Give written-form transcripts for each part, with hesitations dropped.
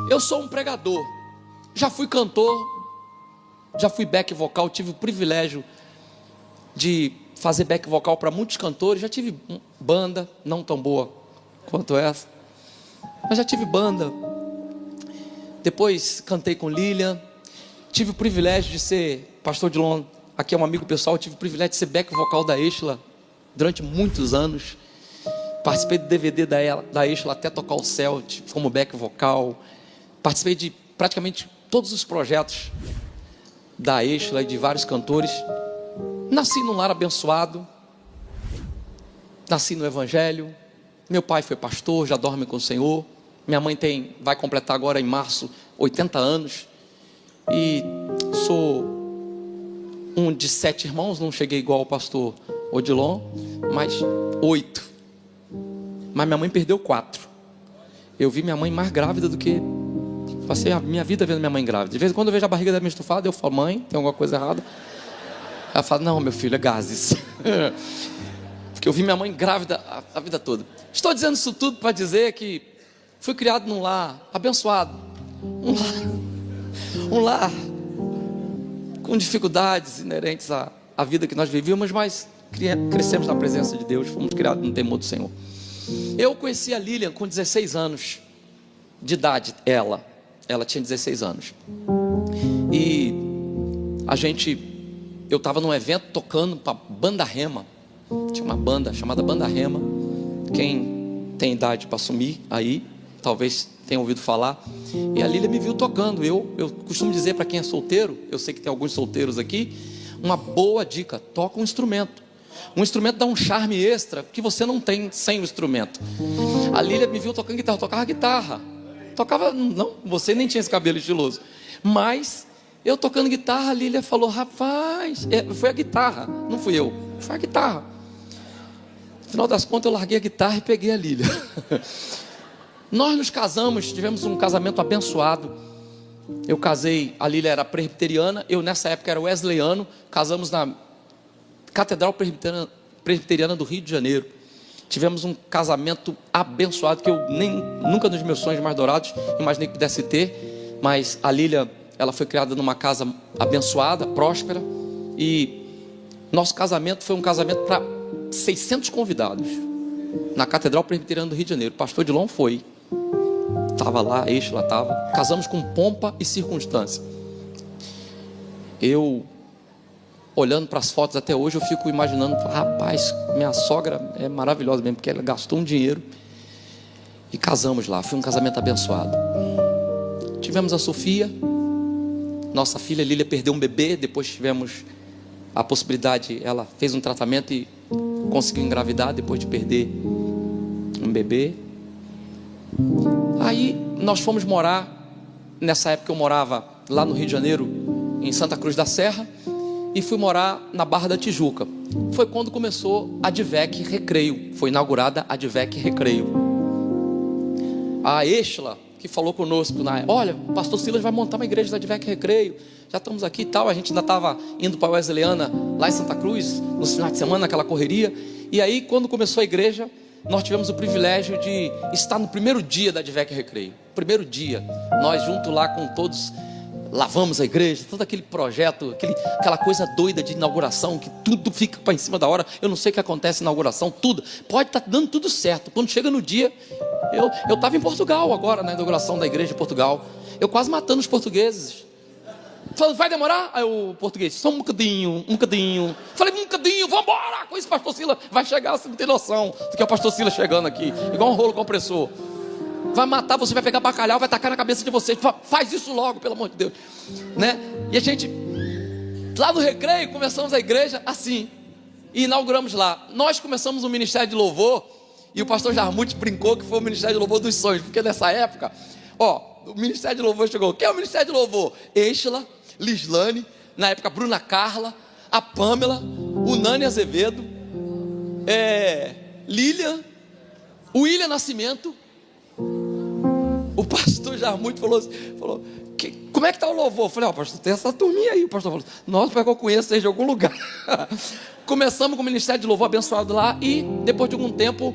Eu sou um pregador, já fui cantor, já fui back vocal, tive o privilégio de fazer back vocal para muitos cantores, já tive banda, não tão boa quanto essa, mas já tive banda. Depois cantei com Lilian, tive o privilégio de ser, pastor Dilon, aqui é um amigo pessoal, tive o privilégio de ser back vocal da Exla durante muitos anos. Participei do DVD da Exla até tocar o céu, como back vocal. Participei de praticamente todos os projetos da Exla e de vários cantores. Nasci num lar abençoado, nasci no Evangelho. Meu pai foi pastor, já dorme com o Senhor. Minha mãe vai completar agora em março 80 anos. E sou um de 7 irmãos, não cheguei igual ao pastor Odilon, mas 8. Mas minha mãe perdeu 4. Eu vi minha mãe mais grávida do que... Passei a minha vida vendo minha mãe grávida. De vez em quando eu vejo a barriga dela meio estufada, eu falo, mãe, tem alguma coisa errada? Ela fala, não, meu filho, é gases. Porque eu vi minha mãe grávida a vida toda. Estou dizendo isso tudo para dizer que fui criado num lar abençoado. Um lar com dificuldades inerentes à vida que nós vivíamos, mas crescemos na presença de Deus, fomos criados no temor do Senhor. Eu conheci a Lilian com 16 anos de idade, ela tinha 16 anos. E eu estava num evento tocando para Banda Rema. Tinha uma banda chamada Banda Rema. Quem tem idade para assumir aí, talvez tenha ouvido falar. E a Lilian me viu tocando. Eu costumo dizer para quem é solteiro, eu sei que tem alguns solteiros aqui, uma boa dica: toca um instrumento. Um instrumento dá um charme extra que você não tem sem o instrumento. A Lilian me viu tocando guitarra, eu tocava guitarra. Não, você nem tinha esse cabelo estiloso. Mas eu tocando guitarra, a Lilian falou, rapaz, foi a guitarra, não fui eu, foi a guitarra. No final das contas eu larguei a guitarra e peguei a Lilian. Nós nos casamos, tivemos um casamento abençoado. Eu casei, a Lilian era presbiteriana, eu nessa época era wesleyano. Casamos na Catedral Presbiteriana do Rio de Janeiro. Tivemos um casamento abençoado que eu nunca nos meus sonhos mais dourados imaginei que pudesse ter. Mas a Lilian, ela foi criada numa casa abençoada, próspera. E nosso casamento foi um casamento para 600 convidados na Catedral Presbiteriana do Rio de Janeiro. O pastor Dilon foi, estava lá, a Exla estava. Casamos com pompa e circunstância. Olhando para as fotos até hoje, eu fico imaginando, rapaz, minha sogra é maravilhosa mesmo, porque ela gastou um dinheiro e casamos lá. Foi um casamento abençoado. Tivemos a Sofia, nossa filha Lília perdeu um bebê. Depois tivemos a possibilidade, ela fez um tratamento e conseguiu engravidar depois de perder um bebê. Aí nós fomos morar, nessa época eu morava lá no Rio de Janeiro, em Santa Cruz da Serra, e fui morar na Barra da Tijuca. Foi quando começou a Advec Recreio. Foi inaugurada a Advec Recreio. A Exla, que falou conosco, olha, o pastor Silas vai montar uma igreja da Advec Recreio. Já estamos aqui e tal. A gente ainda estava indo para a Wesleyana, lá em Santa Cruz, no final de semana, naquela correria. E aí, quando começou a igreja, nós tivemos o privilégio de estar no primeiro dia da Advec Recreio. Primeiro dia, nós junto lá com todos... lavamos a igreja, todo aquele projeto, aquela coisa doida de inauguração, que tudo fica para em cima da hora. Eu não sei o que acontece na inauguração, tudo pode estar dando tudo certo. Quando chega no dia, eu estava em Portugal agora, na inauguração da igreja de Portugal, eu quase matando os portugueses, falando, vai demorar? Aí o português, só um bocadinho. Falei, um bocadinho, vamos embora com isso, pastor Silas vai chegar, você não tem noção do que é o pastor Silas chegando aqui, igual um rolo compressor. Vai matar, você vai pegar bacalhau, vai tacar na cabeça de vocês. Faz isso logo, pelo amor de Deus, né? E a gente, lá no Recreio, começamos a igreja assim, e inauguramos lá. Nós começamos um ministério de louvor, e o pastor Jarmuth brincou que foi o ministério de louvor dos sonhos, porque nessa época, o ministério de louvor chegou. Quem é o ministério de louvor? Exla, Lislane, na época Bruna Carla, a Pâmela, o Nani Azevedo, Lilian, o William Nascimento. O pastor Jarmuth falou, como é que está o louvor? Eu falei, pastor, tem essa turminha aí. O pastor falou, nossa, para que eu conheço vocês de algum lugar. Começamos com o ministério de louvor abençoado lá. E depois de algum tempo,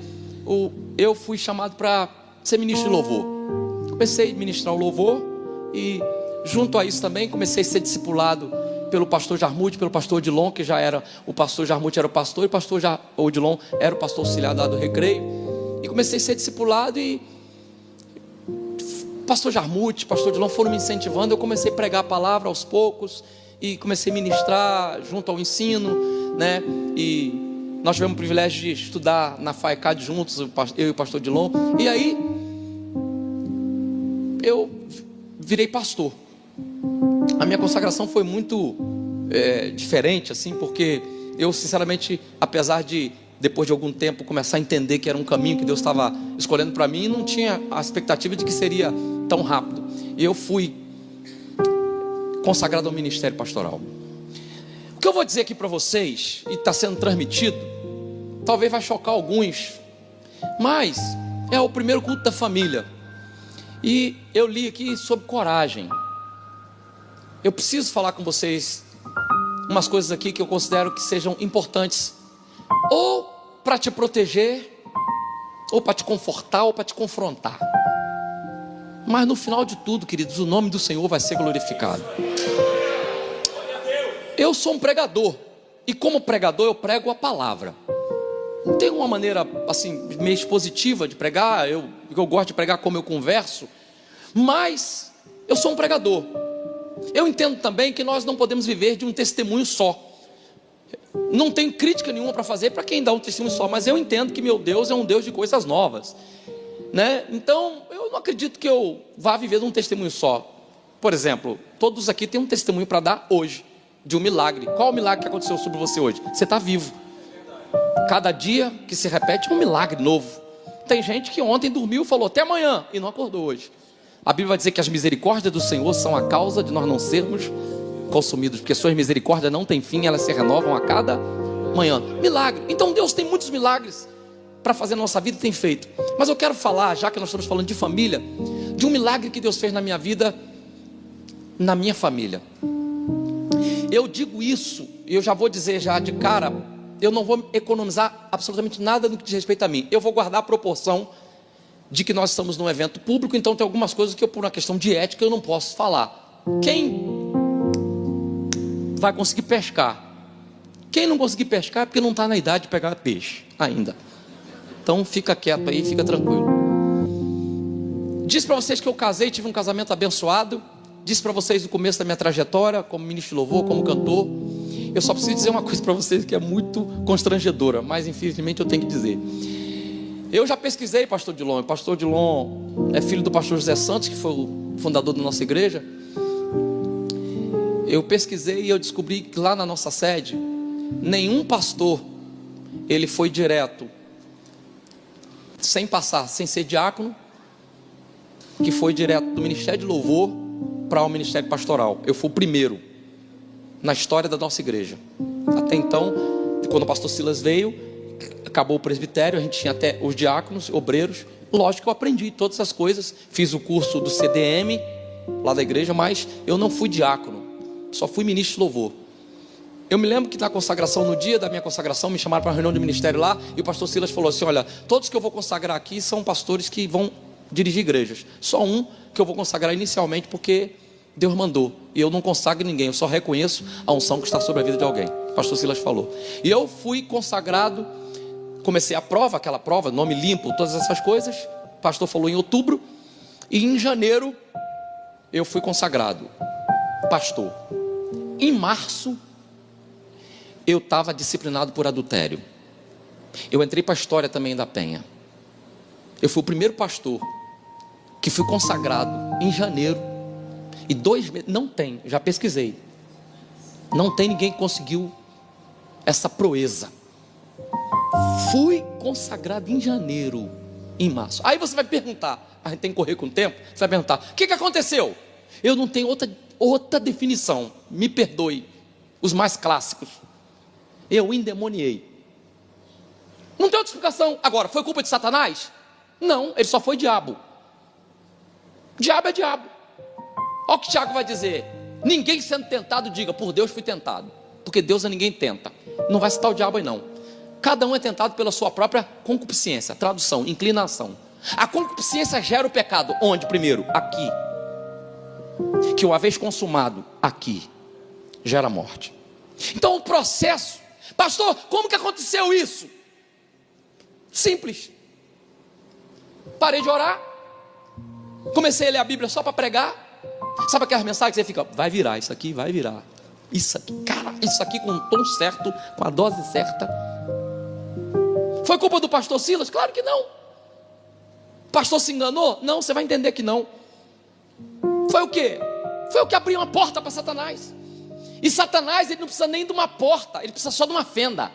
eu fui chamado para ser ministro de louvor. comecei a ministrar o louvor e junto a isso também comecei a ser discipulado pelo pastor Jarmuth, pelo pastor Odilon, que já era, o pastor Jarmuth era o pastor, e o pastor Odilon era o pastor auxiliar do Recreio, e comecei a ser discipulado, e pastor Jarmuth, pastor Odilon foram me incentivando, eu comecei a pregar a palavra aos poucos, e comecei a ministrar junto ao ensino, né, e nós tivemos o privilégio de estudar na FAECAD juntos, eu e o pastor Odilon, e aí, eu virei pastor. A minha consagração foi muito diferente, assim, porque eu, sinceramente, apesar de, depois de algum tempo, começar a entender que era um caminho que Deus estava escolhendo para mim, não tinha a expectativa de que seria tão rápido. E eu fui consagrado ao ministério pastoral. O que eu vou dizer aqui para vocês, e está sendo transmitido, talvez vai chocar alguns, mas é o primeiro culto da família. E eu li aqui sobre coragem. Eu preciso falar com vocês umas coisas aqui que eu considero que sejam importantes, ou para te proteger, ou para te confortar, ou para te confrontar. Mas no final de tudo, queridos, o nome do Senhor vai ser glorificado. Eu sou um pregador, e como pregador eu prego a palavra. Não tem uma maneira assim meio expositiva de pregar, eu gosto de pregar como eu converso, mas eu sou um pregador. Eu entendo também que nós não podemos viver de um testemunho só. Não tenho crítica nenhuma para fazer para quem dá um testemunho só, mas eu entendo que meu Deus é um Deus de coisas novas, né? Então eu não acredito que eu vá viver de um testemunho só. Por exemplo, todos aqui têm um testemunho para dar hoje, de um milagre. Qual o milagre que aconteceu sobre você hoje? Você está vivo. Cada dia que se repete é um milagre novo. Tem gente que ontem dormiu e falou até amanhã e não acordou hoje. A Bíblia vai dizer que as misericórdias do Senhor são a causa de nós não sermos consumidos, porque suas misericórdias não têm fim, elas se renovam a cada manhã. Milagre. Então Deus tem muitos milagres para fazer na nossa vida, tem feito. Mas eu quero falar, já que nós estamos falando de família, de um milagre que Deus fez na minha vida, na minha família. Eu digo isso, e eu já vou dizer já de cara, eu não vou economizar absolutamente nada no que diz respeito a mim. Eu vou guardar a proporção de que nós estamos num evento público, então tem algumas coisas que eu, por uma questão de ética, eu não posso falar. Quem vai conseguir pescar? Quem não conseguir pescar é porque não está na idade de pegar peixe ainda. Então fica quieto aí, fica tranquilo. Disse para vocês que eu casei, tive um casamento abençoado. Disse para vocês no começo da minha trajetória, como ministro de louvor, como cantor. Eu só preciso dizer uma coisa para vocês que é muito constrangedora, mas infelizmente eu tenho que dizer. Eu já pesquisei pastor Odilon. O pastor Odilon é filho do pastor José Santos, que foi o fundador da nossa igreja. Eu pesquisei e eu descobri que lá na nossa sede, nenhum pastor, ele foi direto, sem passar, sem ser diácono, que foi direto do ministério de louvor para o ministério pastoral. Eu fui o primeiro na história da nossa igreja. Até então, quando o pastor Silas veio, acabou o presbitério, a gente tinha até os diáconos, obreiros. Lógico que eu aprendi todas essas coisas, fiz o curso do CDM lá da igreja, mas eu não fui diácono, só fui ministro de louvor. Eu me lembro que na consagração, no dia da minha consagração, me chamaram para uma reunião de ministério lá, e o pastor Silas falou assim: olha, todos que eu vou consagrar aqui são pastores que vão dirigir igrejas, só um que eu vou consagrar inicialmente, porque Deus mandou, e eu não consagro ninguém, eu só reconheço a unção que está sobre a vida de alguém. O pastor Silas falou, e eu fui consagrado. Comecei a prova, aquela prova, nome limpo, todas essas coisas. O pastor falou em outubro, e em janeiro eu fui consagrado pastor. Em março eu estava disciplinado por adultério. Eu entrei para a história também da Penha. Eu fui o primeiro pastor que fui consagrado em janeiro, e 2 meses, não tem, já pesquisei, não tem ninguém que conseguiu essa proeza. Fui consagrado em janeiro, em março. Aí você vai perguntar, a gente tem que correr com o tempo. Você vai perguntar, o que aconteceu? Eu não tenho outra definição, me perdoe, os mais clássicos. Eu endemoniei. Não tem outra explicação. Agora, foi culpa de Satanás? Não, ele só foi diabo. Diabo é diabo. Olha o que Tiago vai dizer: ninguém sendo tentado, diga, por Deus fui tentado. Porque Deus a ninguém tenta. Não vai citar o diabo aí não. Cada um é tentado pela sua própria concupiscência. Tradução, inclinação. A concupiscência gera o pecado. Onde primeiro? Aqui. Que uma vez consumado, aqui, gera morte. Então o processo, pastor, como que aconteceu isso? Simples. Parei de orar, comecei a ler a Bíblia só para pregar. Sabe aquelas mensagens que você fica, vai virar, isso aqui vai virar. Isso aqui, cara, isso aqui com o tom certo, com a dose certa. Foi culpa do pastor Silas? Claro que não. O pastor se enganou? Não, você vai entender que não. Foi o quê? Foi o que abriu uma porta para Satanás. E Satanás, ele não precisa nem de uma porta, ele precisa só de uma fenda.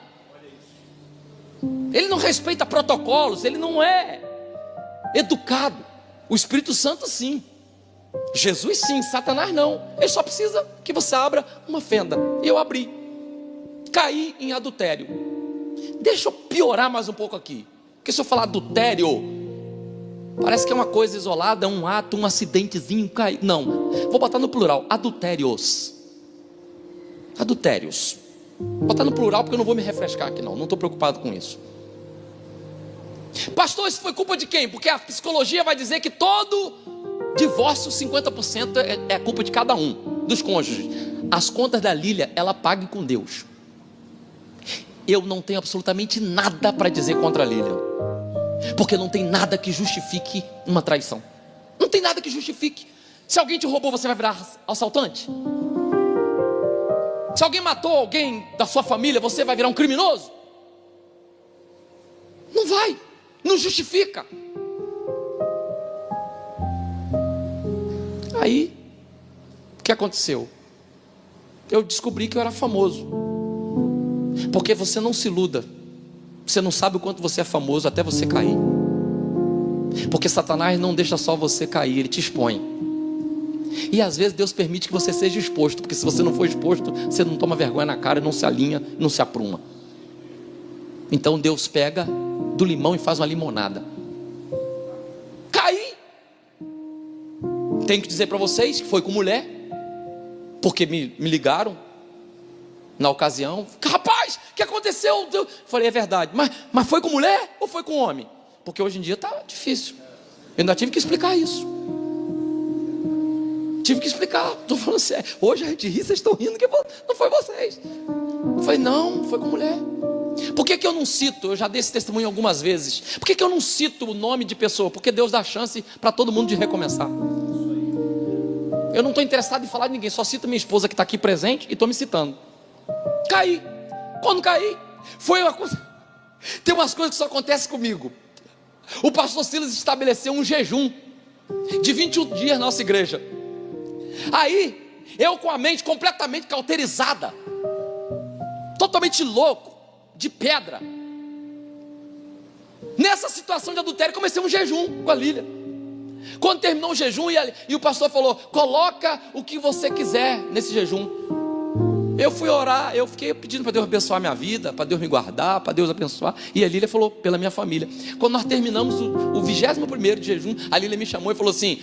Ele não respeita protocolos, ele não é educado. O Espírito Santo sim, Jesus sim, Satanás não. Ele só precisa que você abra uma fenda. Eu abri, caí em adultério. Deixa eu piorar mais um pouco aqui, porque se eu falar adultério, parece que é uma coisa isolada, um ato, um acidentezinho, cair. Não, vou botar no plural, adultérios. Adultérios. Vou botar no plural porque eu não vou me refrescar aqui não estou preocupado com isso. Pastor, isso foi culpa de quem? Porque a psicologia vai dizer que todo divórcio, 50% é culpa de cada um, dos cônjuges. As contas da Lília, ela paga com Deus. Eu não tenho absolutamente nada para dizer contra a Lília, porque não tem nada que justifique uma traição. Não tem nada que justifique. Se alguém te roubou, você vai virar assaltante? Se alguém matou alguém da sua família, você vai virar um criminoso? Não vai, não justifica. Aí, o que aconteceu? Eu descobri que eu era famoso. Porque você não se iluda, você não sabe o quanto você é famoso até você cair. Porque Satanás não deixa só você cair, ele te expõe. E às vezes Deus permite que você seja exposto, porque se você não for exposto, você não toma vergonha na cara, não se alinha, não se apruma. Então Deus pega do limão e faz uma limonada. Caí. Tenho que dizer para vocês que foi com mulher, porque me ligaram na ocasião. Rapaz, o que aconteceu? Eu falei, é verdade, mas foi com mulher ou foi com homem? Porque hoje em dia está difícil. Eu ainda tive que explicar isso. Tive que explicar, estou falando sério. Hoje a gente ri, vocês estão rindo, que não foi vocês. Eu falei, não, foi com mulher. Por que eu não cito? Eu já dei esse testemunho algumas vezes. Por que eu não cito o nome de pessoa? Porque Deus dá chance para todo mundo de recomeçar. Eu não estou interessado em falar de ninguém, só cito minha esposa que está aqui presente e estou me citando. Caí. Quando caí, foi uma coisa. Tem umas coisas que só acontecem comigo. O pastor Silas estabeleceu um jejum de 21 dias na nossa igreja. Aí, eu com a mente completamente cauterizada, totalmente louco, de pedra. Nessa situação de adultério, comecei um jejum com a Lília. Quando terminou o jejum, e o pastor falou, coloca o que você quiser nesse jejum. Eu fui orar, eu fiquei pedindo para Deus abençoar minha vida, para Deus me guardar, para Deus abençoar. E a Lília falou, pela minha família. Quando nós terminamos o 21º de jejum, a Lília me chamou e falou assim,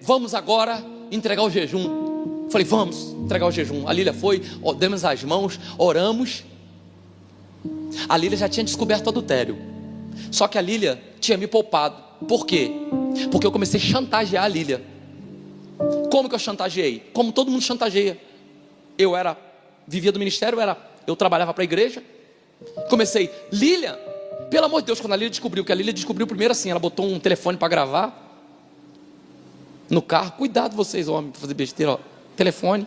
vamos agora entregar o jejum. Falei, vamos entregar o jejum. A Lília foi, demos as mãos, oramos. A Lília já tinha descoberto o adultério. Só que a Lília tinha me poupado. Por quê? Porque eu comecei a chantagear a Lília. Como que eu chantageei? Como todo mundo chantageia. Eu vivia do ministério, eu trabalhava para a igreja. Comecei, Lília, pelo amor de Deus, quando a Lília descobriu, que a Lília descobriu primeiro assim, ela botou um telefone para gravar no carro. Cuidado vocês, homens, para fazer besteira, ó. Telefone.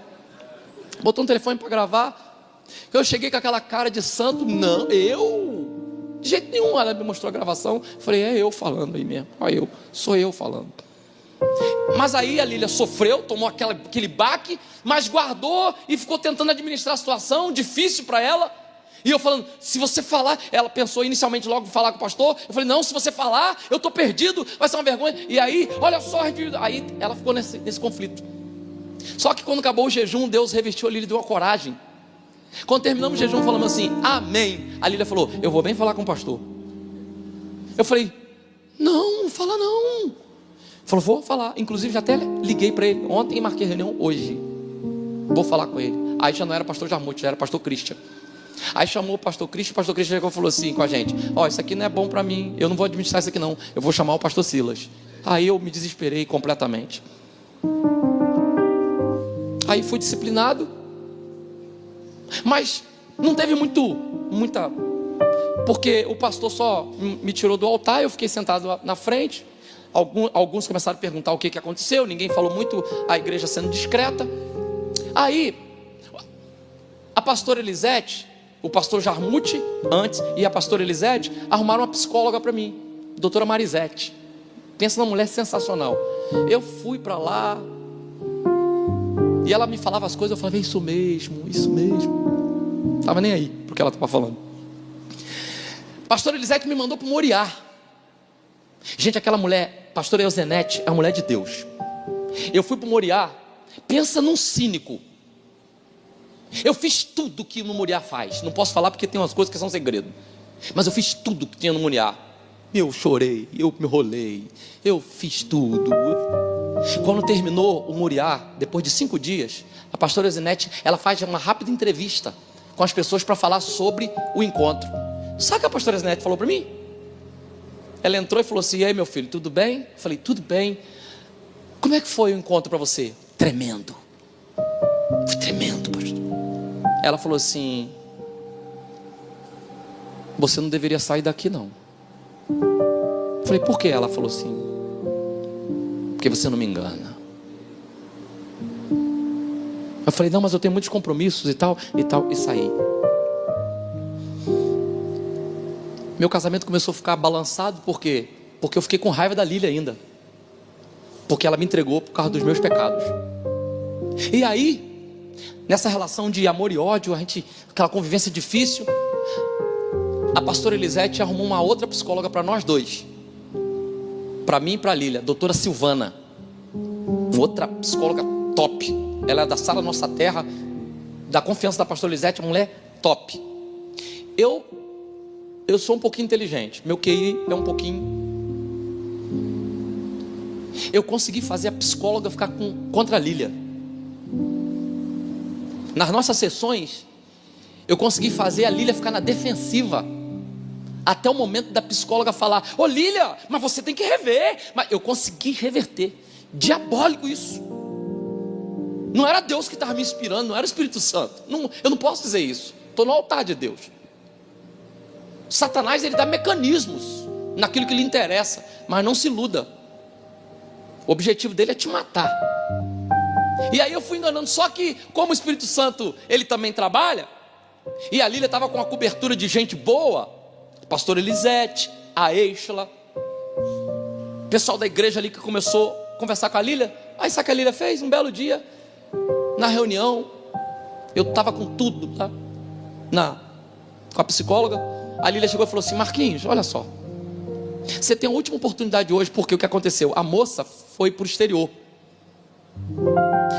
Botou um telefone para gravar. Eu cheguei com aquela cara de santo. Não, de jeito nenhum. Ela me mostrou a gravação. Falei, é eu falando aí mesmo. Olha sou eu falando. Mas aí a Lília sofreu, tomou aquele baque, mas guardou e ficou tentando administrar a situação, difícil para ela. E eu falando, se você falar, ela pensou inicialmente logo falar com o pastor. Eu falei, não, se você falar, eu estou perdido, vai ser uma vergonha. E aí, olha só, aí ela ficou nesse conflito. Só que quando acabou o jejum, Deus revestiu a Lília de uma coragem. Quando terminamos o jejum, falamos assim, amém. A Lília falou, eu vou bem falar com o pastor. Eu falei, não fala não. Falou, vou falar. Inclusive já até liguei para ele ontem e marquei reunião hoje. Vou falar com ele. Aí já não era pastor Jarmuth, já era pastor Christian. Aí chamou o pastor Cristian chegou e falou assim com a gente: ó, isso aqui não é bom para mim, eu não vou administrar isso aqui não, eu vou chamar o pastor Silas. Aí eu me desesperei completamente. Aí fui disciplinado, mas não teve muita, porque o pastor só me tirou do altar, eu fiquei sentado na frente. Alguns começaram a perguntar o que aconteceu, ninguém falou muito, a igreja sendo discreta. Aí a pastora Elisete, o pastor Jarmute antes e a pastora Elisete arrumaram uma psicóloga para mim, doutora Marisete. Pensa numa mulher sensacional. Eu fui para lá e ela me falava as coisas, eu falava: isso mesmo, não estava nem aí porque ela estava falando. Pastora Elisete me mandou para o Moriá. Gente, aquela mulher, pastora Euzenete, é uma mulher de Deus. Eu fui para o Moriá. Pensa num cínico. Eu fiz tudo que no Moriá faz. Não posso falar porque tem umas coisas que são segredo, mas eu fiz tudo que tinha no Moriá. Eu chorei, eu me enrolei, eu fiz tudo. Quando terminou o Moriá, depois de 5 dias, a pastora Euzenete, ela faz uma rápida entrevista com as pessoas para falar sobre o encontro. Sabe o que a pastora Euzenete falou para mim? Ela entrou e falou assim: e aí, meu filho, tudo bem? Eu falei: tudo bem. Como é que foi o encontro para você? Tremendo. Foi tremendo, pastor. Ela falou assim: você não deveria sair daqui não. Eu falei: por quê? Ela falou assim: porque você não me engana. Eu falei: não, mas eu tenho muitos compromissos e tal, e saí. Meu casamento começou a ficar balançado, por quê? Porque eu fiquei com raiva da Lília ainda, porque ela me entregou por causa dos meus pecados. E aí, nessa relação de amor e ódio, aquela convivência difícil, a pastora Elisete arrumou uma outra psicóloga para nós dois, para mim e para a Lília, doutora Silvana, outra psicóloga top. Ela é da Sala Nossa Terra, da confiança da pastora Elisete, uma mulher top. Eu sou um pouquinho inteligente, meu QI é um pouquinho. Eu consegui fazer a psicóloga ficar contra a Lília. Nas nossas sessões, eu consegui fazer a Lília ficar na defensiva, até o momento da psicóloga falar: ô Lília, mas você tem que rever. Mas eu consegui reverter. Diabólico isso. Não era Deus que estava me inspirando, não era o Espírito Santo. Eu não posso dizer isso, estou no altar de Deus. Satanás, ele dá mecanismos naquilo que lhe interessa, mas não se iluda. O objetivo dele é te matar. E aí eu fui enganando. Só que como o Espírito Santo, ele também trabalha, e a Lília estava com uma cobertura de gente boa, a pastora Elisete, a Eixla, o pessoal da igreja ali que começou a conversar com a Lília. Aí sabe o que a Lília fez? Um belo dia, na reunião, eu estava com tudo, tá? Com a psicóloga. A Lília chegou e falou assim: Marquinhos, olha só, você tem a última oportunidade hoje, porque o que aconteceu? A moça foi para o exterior,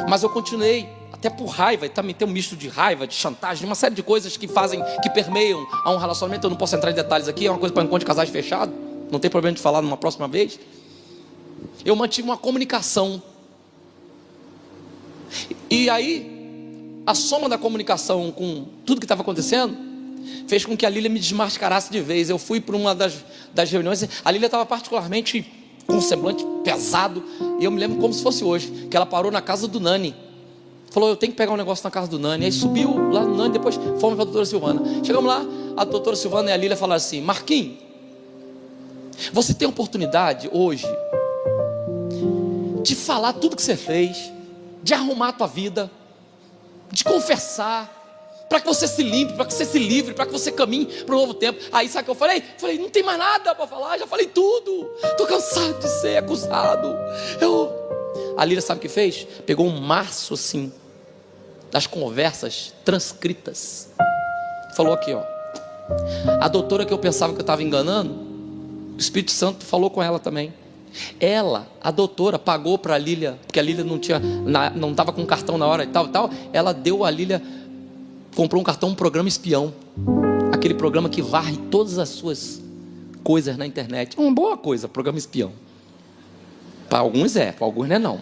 mas eu continuei, até por raiva, e também tem um misto de raiva, de chantagem, uma série de coisas que permeiam a um relacionamento. Eu não posso entrar em detalhes aqui, é uma coisa para encontro de casais fechado, não tem problema de falar numa próxima vez. Eu mantive uma comunicação, e aí a soma da comunicação com tudo que estava acontecendo fez com que a Lília me desmascarasse de vez. Eu fui para uma das reuniões, a Lília estava particularmente com um semblante pesado, e eu me lembro como se fosse hoje, que ela parou na casa do Nani, falou: eu tenho que pegar um negócio na casa do Nani. Aí subiu lá no Nani, depois fomos para a doutora Silvana. Chegamos lá, a doutora Silvana e a Lília falaram assim: Marquinhos, você tem a oportunidade hoje de falar tudo que você fez, de arrumar a tua vida, de confessar, para que você se limpe, para que você se livre, para que você caminhe para um novo tempo. Aí sabe o que eu falei? Falei: não tem mais nada para falar, já falei tudo, estou cansado de ser acusado. A Lília sabe o que fez? Pegou um maço assim, das conversas transcritas, falou aqui, ó: a doutora que eu pensava que eu estava enganando, o Espírito Santo falou com ela também. Ela, a doutora, pagou para a Lília, porque a Lília não estava com cartão na hora e tal. Ela deu a Lília, comprou um cartão, um programa espião, aquele programa que varre todas as suas coisas na internet. Uma boa coisa, programa espião. Para alguns para alguns não é não.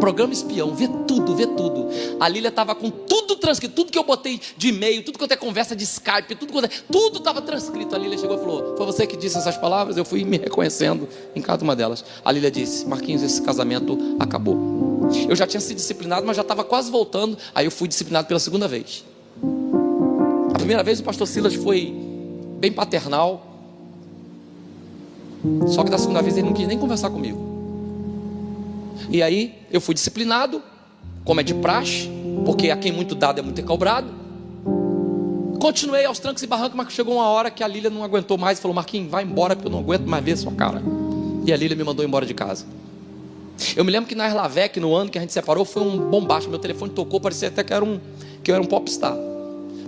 Programa espião, vê tudo, vê tudo. A Lília estava com tudo transcrito, tudo que eu botei de e-mail, tudo quanto é conversa de Skype, tudo estava transcrito. A Lília chegou e falou: foi você que disse essas palavras? Eu fui me reconhecendo em cada uma delas. A Lília disse: Marquinhos, esse casamento acabou. Eu já tinha sido disciplinado, mas já estava quase voltando. Aí eu fui disciplinado pela segunda vez. A primeira vez o pastor Silas foi bem paternal, só que da segunda vez ele não quis nem conversar comigo. E aí eu fui disciplinado, como é de praxe, porque a quem muito dado é muito recobrado. Continuei aos trancos e barrancos, mas chegou uma hora que a Lília não aguentou mais e falou: Marquinhos, vai embora, porque eu não aguento mais ver sua cara. E a Lília me mandou embora de casa. Eu me lembro que na Erlavec, no ano que a gente separou, foi um bombaço. Meu telefone tocou, parecia até que eu era um popstar.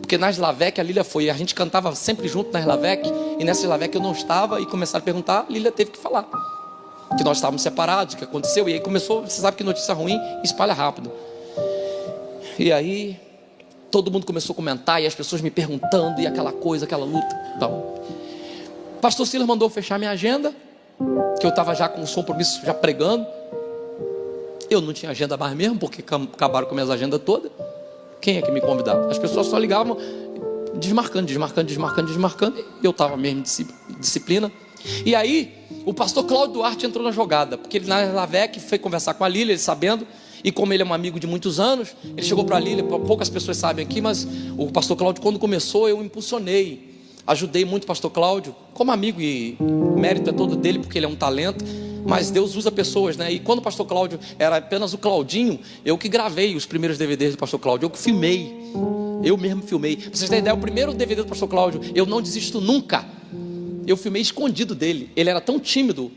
Porque na Erlavec a Lília foi, a gente cantava sempre junto na Erlavec, e nessa Erlavec eu não estava, e começaram a perguntar, a Lília teve que falar que nós estávamos separados, o que aconteceu. E aí começou, você sabe que notícia ruim espalha rápido. E aí todo mundo começou a comentar, e as pessoas me perguntando, e aquela coisa, aquela luta. Então, pastor Silas mandou fechar minha agenda, que eu estava já com os compromissos, já pregando. Eu não tinha agenda mais mesmo, porque acabaram com minhas agendas todas. Quem é que me convidava? As pessoas só ligavam, desmarcando, e eu estava mesmo em disciplina. E aí o pastor Cláudio Duarte entrou na jogada, porque ele na Lavec foi conversar com a Lília, ele sabendo, e como ele é um amigo de muitos anos, ele chegou para a Lília. Poucas pessoas sabem aqui, mas o pastor Cláudio, quando começou, eu impulsionei, ajudei muito o pastor Cláudio, como amigo, e o mérito é todo dele, porque ele é um talento, mas Deus usa pessoas, né? E quando o pastor Cláudio era apenas o Claudinho, eu que gravei os primeiros DVDs do pastor Cláudio, eu que filmei, eu mesmo filmei. Pra vocês terem ideia, o primeiro DVD do pastor Cláudio, Eu Não Desisto Nunca, eu filmei escondido dele. Ele era tão tímido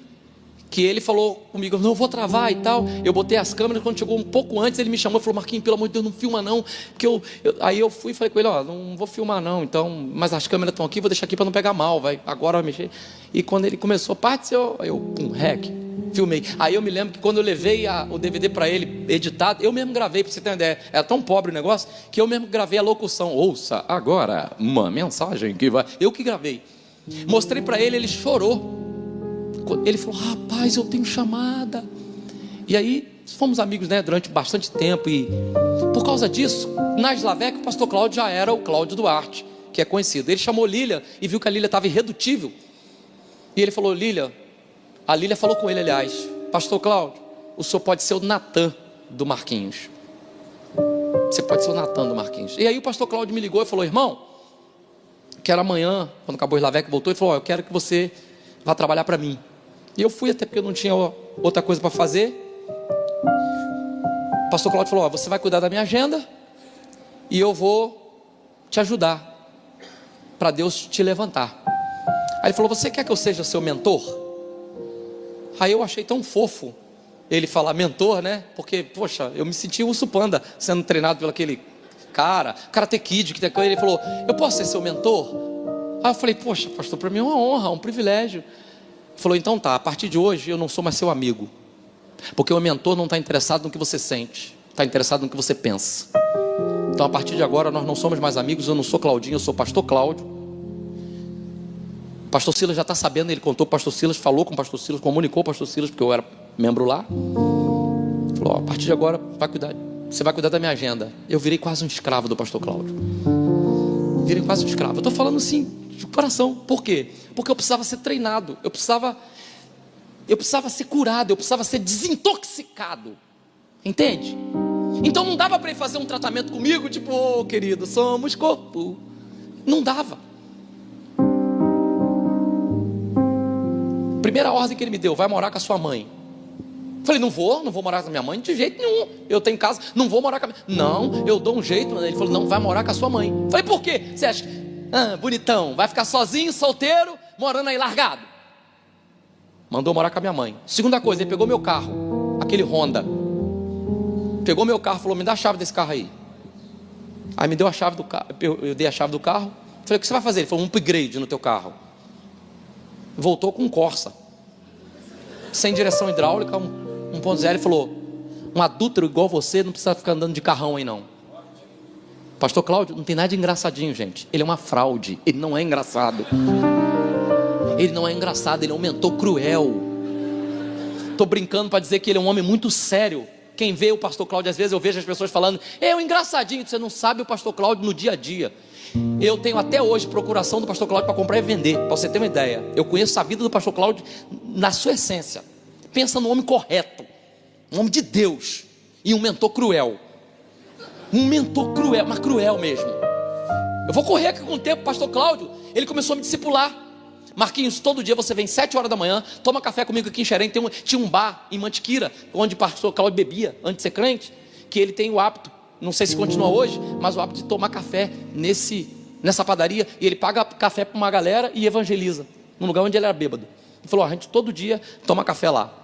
que ele falou comigo: não, eu vou travar e tal. Eu botei as câmeras, quando chegou um pouco antes, ele me chamou e falou: Marquinhos, pelo amor de Deus, não filma não, porque aí eu fui e falei com ele: ó, não vou filmar não, então, mas as câmeras estão aqui, vou deixar aqui para não pegar mal, agora vai mexer. E quando ele começou, parte, eu pum, rec, filmei. Aí eu me lembro que quando eu levei o DVD para ele editado, eu mesmo gravei, para você ter uma ideia, era tão pobre o negócio, que eu mesmo gravei a locução: ouça agora uma mensagem que vai, eu que gravei. Mostrei para ele, ele chorou. Ele falou: rapaz, eu tenho chamada. E aí fomos amigos, né, durante bastante tempo. E por causa disso, na Lavec, o pastor Cláudio já era o Cláudio Duarte, que é conhecido. Ele chamou Lília e viu que a Lília estava irredutível. E ele falou: Lília, a Lília falou com ele, aliás: pastor Cláudio, o senhor pode ser o Natan do Marquinhos. Você pode ser o Natan do Marquinhos. E aí o pastor Cláudio me ligou e falou: irmão, quero amanhã, quando acabou o Lavec, voltou e falou: eu quero que você vá trabalhar para mim. E eu fui, até porque eu não tinha outra coisa para fazer. O pastor Cláudio falou: você vai cuidar da minha agenda e eu vou te ajudar para Deus te levantar. Aí ele falou: você quer que eu seja seu mentor? Aí eu achei tão fofo ele falar mentor, né? Porque, poxa, eu me senti urso panda sendo treinado pelo aquele cara, Karate Kid, que tem coisa. Ele falou: eu posso ser seu mentor? Aí eu falei: poxa, pastor, para mim é uma honra, um privilégio. Ele falou: então tá, a partir de hoje eu não sou mais seu amigo, porque o mentor não está interessado no que você sente, está interessado no que você pensa. Então a partir de agora nós não somos mais amigos. Eu não sou Claudinho, eu sou pastor Cláudio. O pastor Silas já está sabendo, ele contou para o pastor Silas, falou com o pastor Silas, comunicou para o pastor Silas, porque eu era membro lá. Falou: a partir de agora você vai cuidar da minha agenda. Eu virei quase um escravo do pastor Cláudio. Virei quase um escravo. Eu estou falando assim de coração. Por quê? Porque eu precisava ser treinado, eu precisava ser curado, eu precisava ser desintoxicado. Entende? Então não dava para ele fazer um tratamento comigo, tipo: ô querido, somos corpo. Não dava. Primeira ordem que ele me deu: vai morar com a sua mãe. Falei: não vou morar com a minha mãe de jeito nenhum. Eu tenho casa, não vou morar com a minha... Não, eu dou um jeito. Ele falou: não, vai morar com a sua mãe. Falei: por quê? Você acha bonitão, vai ficar sozinho, solteiro, morando aí largado? Mandou morar com a minha mãe. Segunda coisa, ele pegou meu carro, aquele Honda. Pegou meu carro, falou: me dá a chave desse carro aí. Aí me deu a chave do carro, eu dei a chave do carro. Falei: o que você vai fazer? Ele falou: um upgrade no teu carro. Voltou com um Corsa, sem direção hidráulica, 1.0. Ele falou: um adúltero igual você não precisa ficar andando de carrão aí não. Pastor Cláudio não tem nada de engraçadinho, gente. Ele é uma fraude, ele não é engraçado. Ele não é engraçado, ele é um mentor cruel. Estou brincando para dizer que ele é um homem muito sério. Quem vê o pastor Cláudio, às vezes eu vejo as pessoas falando, é um engraçadinho. Você não sabe o pastor Cláudio no dia a dia. Eu tenho até hoje procuração do pastor Cláudio para comprar e vender, para você ter uma ideia. Eu conheço a vida do pastor Cláudio na sua essência. Pensa no homem correto, um homem de Deus, e um mentor cruel. Um mentor cruel, mas cruel mesmo. Eu vou correr aqui com o tempo. Pastor Cláudio, ele começou a me discipular. Marquinhos, todo dia você vem 7 horas da manhã, toma café comigo aqui em Xerém. Tinha um bar em Mantiqueira, onde o pastor Cláudio bebia antes de ser crente, que ele tem o hábito, não sei se continua hoje, mas o hábito de tomar café nessa padaria, e ele paga café para uma galera e evangeliza, no lugar onde ele era bêbado. Ele falou, a gente todo dia toma café lá,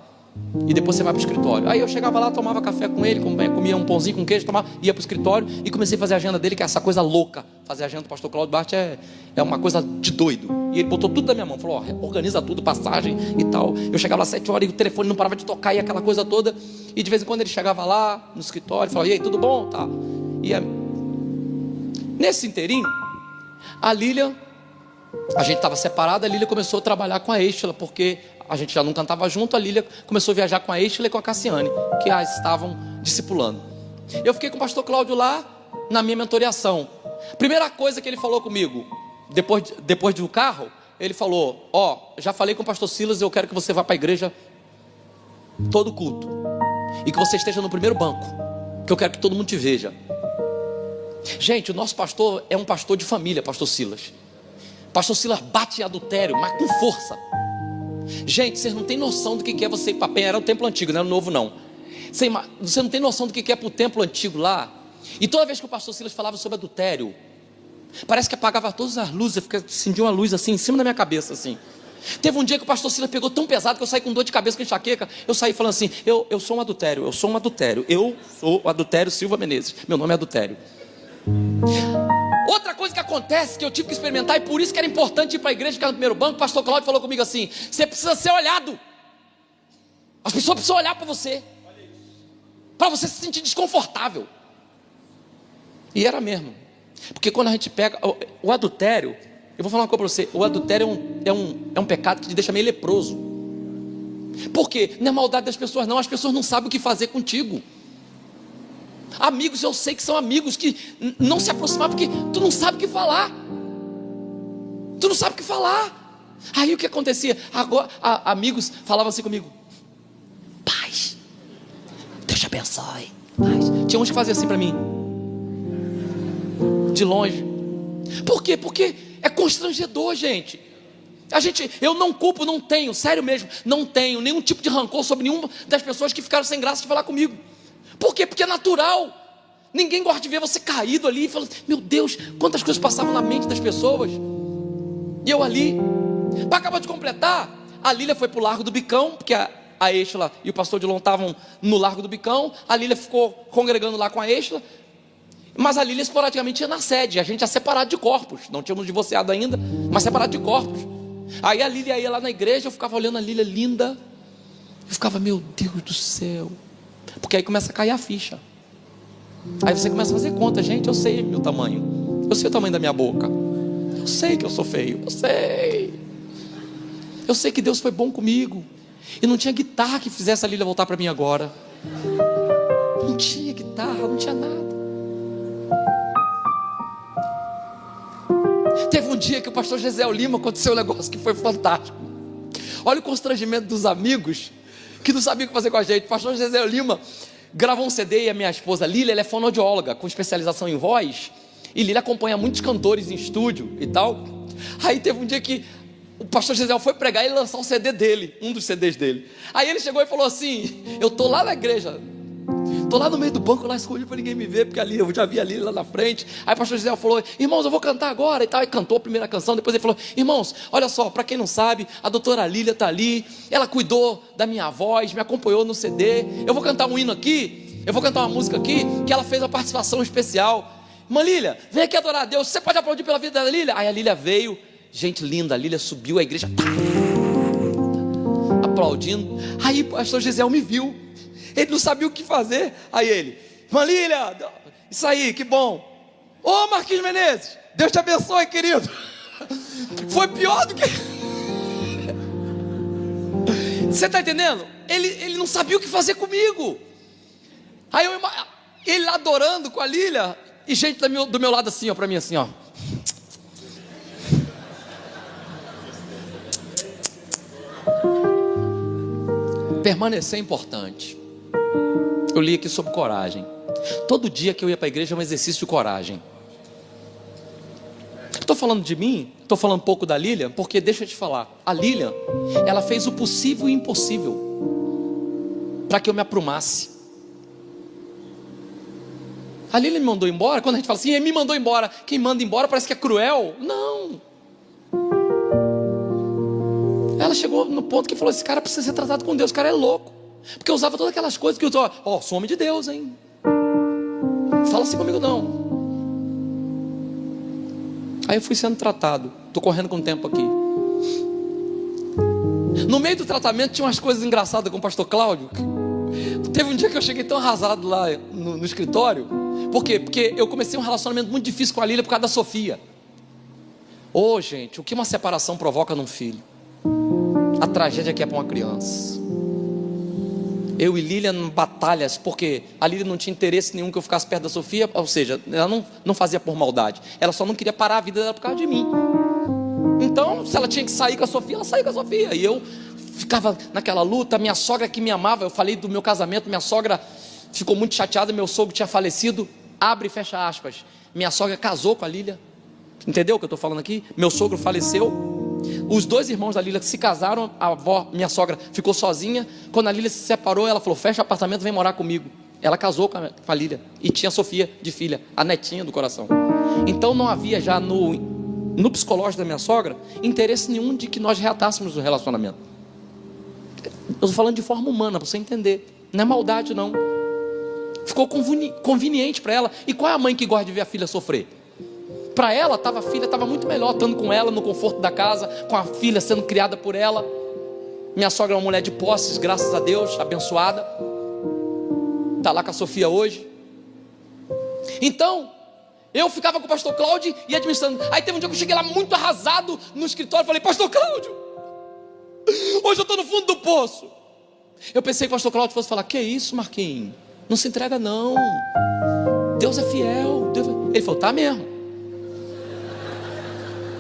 e depois você vai para o escritório. Aí eu chegava lá, tomava café com ele, comia um pãozinho com queijo, ia para o escritório, e comecei a fazer a agenda dele, que é essa coisa louca. Fazer a agenda do pastor Cláudio Bart é uma coisa de doido. E ele botou tudo na minha mão, falou, organiza tudo, passagem e tal. Eu chegava lá 7 horas e o telefone não parava de tocar, e aquela coisa toda. E de vez em quando ele chegava lá no escritório, falava, e aí, tudo bom? Tá. E nesse inteirinho, a Lília, a gente estava separado, a Lília começou a trabalhar com a Estela, porque a gente já não cantava junto. A Lília começou a viajar com a Estela e com a Cassiane, que a estavam discipulando. Eu fiquei com o pastor Cláudio lá, na minha mentoreação. Primeira coisa que ele falou comigo, depois do carro, ele falou, já falei com o pastor Silas, eu quero que você vá para a igreja todo culto, e que você esteja no primeiro banco, que eu quero que todo mundo te veja. Gente, o nosso pastor é um pastor de família, pastor Silas. Pastor Silas bate em adultério, mas com força. Gente, vocês não têm noção do que é você ir para Penha. Era o templo antigo, não era o novo não. Você não tem noção do que é para o templo antigo lá. E toda vez que o pastor Silas falava sobre adultério, parece que apagava todas as luzes. Eu acendia uma luz assim, em cima da minha cabeça assim. Teve um dia que o pastor Silas pegou tão pesado que eu saí com dor de cabeça, com enxaqueca. Eu saí falando assim, eu sou um adultério, eu sou um adultério. Eu sou o adultério Silva Menezes, meu nome é adultério. Outra coisa que acontece, que eu tive que experimentar, e por isso que era importante ir para a igreja, ficar no primeiro banco. O pastor Cláudio falou comigo assim, você precisa ser olhado. As pessoas precisam olhar para você se sentir desconfortável. E era mesmo. Porque quando a gente pega o adultério, eu vou falar uma coisa para você, o adultério é um pecado que te deixa meio leproso. Por quê? Não é maldade das pessoas não, as pessoas não sabem o que fazer contigo. Amigos, eu sei que são amigos que não se aproximaram porque tu não sabe o que falar. Tu não sabe o que falar. Aí o que acontecia? Agora, amigos falavam assim comigo, paz, Deus te abençoe, paz. Tinha uns que faziam assim para mim, de longe. Por quê? Porque é constrangedor, gente. Eu não culpo, não tenho, sério mesmo, não tenho nenhum tipo de rancor sobre nenhuma das pessoas que ficaram sem graça de falar comigo. Por quê? Porque é natural. Ninguém gosta de ver você caído ali e falando, meu Deus, quantas coisas passavam na mente das pessoas. E eu ali, para acabar de completar, a Lília foi para o Largo do Bicão, porque a Estela e o pastor Dilon estavam no Largo do Bicão. A Lília ficou congregando lá com a Estela, mas a Lília esporadicamente ia na sede. A gente ia separado de corpos, não tínhamos divorciado ainda, mas separado de corpos. Aí a Lília ia lá na igreja, eu ficava olhando a Lília linda, eu ficava, meu Deus do céu. Porque aí começa a cair a ficha. Aí você começa a fazer conta, gente, eu sei meu tamanho, eu sei o tamanho da minha boca, eu sei que eu sou feio, eu sei que Deus foi bom comigo, e não tinha guitarra que fizesse a Lília voltar para mim agora. Não tinha guitarra, não tinha nada. Teve um dia que o pastor Gisel Lima aconteceu um negócio que foi fantástico. Olha o constrangimento dos amigos que não sabiam o que fazer com a gente. O pastor Gisel Lima gravou um CD, e a minha esposa Lília, ela é fonoaudióloga com especialização em voz, e Lília acompanha muitos cantores em estúdio e tal. Aí teve um dia que o pastor Gisel foi pregar e lançar um CD dele, um dos CDs dele. Aí ele chegou e falou assim, eu tô lá na igreja, tô lá no meio do banco, lá escondido para ninguém me ver, porque ali eu já vi a Lília lá na frente. Aí o pastor Gisel falou, irmãos, eu vou cantar agora e tal. E cantou a primeira canção. Depois ele falou, irmãos, olha só, para quem não sabe, a doutora Lília está ali, ela cuidou da minha voz, me acompanhou no CD. Eu vou cantar um hino aqui, eu vou cantar uma música aqui, que ela fez uma participação especial. Irmã Lília, vem aqui adorar a Deus, você pode aplaudir pela vida da Lília? Aí a Lília veio, gente linda, a Lília subiu a igreja, aplaudindo. Aí o pastor Gisel me viu, ele não sabia o que fazer. Aí ele, irmã Lília, isso aí, que bom. Ô Marquinhos Menezes, Deus te abençoe, querido. Foi pior do que... Você está entendendo? Ele não sabia o que fazer comigo. Aí ele lá adorando com a Lília, e gente do meu lado assim, ó, pra mim assim, ó. Permanecer é importante. Eu li aqui sobre coragem. Todo dia que eu ia para a igreja é um exercício de coragem. Estou falando de mim, estou falando um pouco da Lília, porque deixa eu te falar, a Lília, ela fez o possível e o impossível para que eu me aprumasse. A Lília me mandou embora. Quando a gente fala assim, ele me mandou embora, quem manda embora parece que é cruel. Não. Ela chegou no ponto que falou, esse cara precisa ser tratado com Deus, esse cara é louco. Porque eu usava todas aquelas coisas que eu usava, sou homem de Deus, hein? Fala assim comigo não. Aí eu fui sendo tratado. Estou correndo com o tempo aqui. No meio do tratamento tinha umas coisas engraçadas com o pastor Cláudio. Teve um dia que eu cheguei tão arrasado lá no escritório. Por quê? Porque eu comecei um relacionamento muito difícil com a Lília por causa da Sofia. Gente, o que uma separação provoca num filho? A tragédia que é para uma criança. Eu e Lília em batalhas, porque a Lília não tinha interesse nenhum que eu ficasse perto da Sofia, ou seja, ela não fazia por maldade, ela só não queria parar a vida dela por causa de mim. Então, se ela tinha que sair com a Sofia, ela saía com a Sofia, e eu ficava naquela luta. Minha sogra que me amava, eu falei do meu casamento, minha sogra ficou muito chateada, meu sogro tinha falecido, abre e fecha aspas, minha sogra casou com a Lília, entendeu o que eu estou falando aqui? Meu sogro faleceu, os dois irmãos da Lília se casaram, a avó, minha sogra, ficou sozinha. Quando a Lília se separou, ela falou, fecha o apartamento, vem morar comigo. Ela casou com a Lília, e tinha a Sofia de filha, a netinha do coração. Então não havia já no psicológico da minha sogra interesse nenhum de que nós reatássemos o relacionamento. Eu estou falando de forma humana, para você entender, não é maldade não. Ficou conveniente para ela. E qual é a mãe que gosta de ver a filha sofrer? Para ela, a filha estava muito melhor estando com ela no conforto da casa, com a filha sendo criada por ela. Minha sogra é uma mulher de posses, graças a Deus, abençoada. Está lá com a Sofia hoje. Então, eu ficava com o pastor Cláudio e administrando. Aí teve um dia que eu cheguei lá muito arrasado no escritório. Falei, pastor Cláudio, hoje eu estou no fundo do poço. Eu pensei que o pastor Cláudio fosse falar, que isso, Marquinhos? Não se entrega não. Deus é fiel. Ele falou, tá mesmo.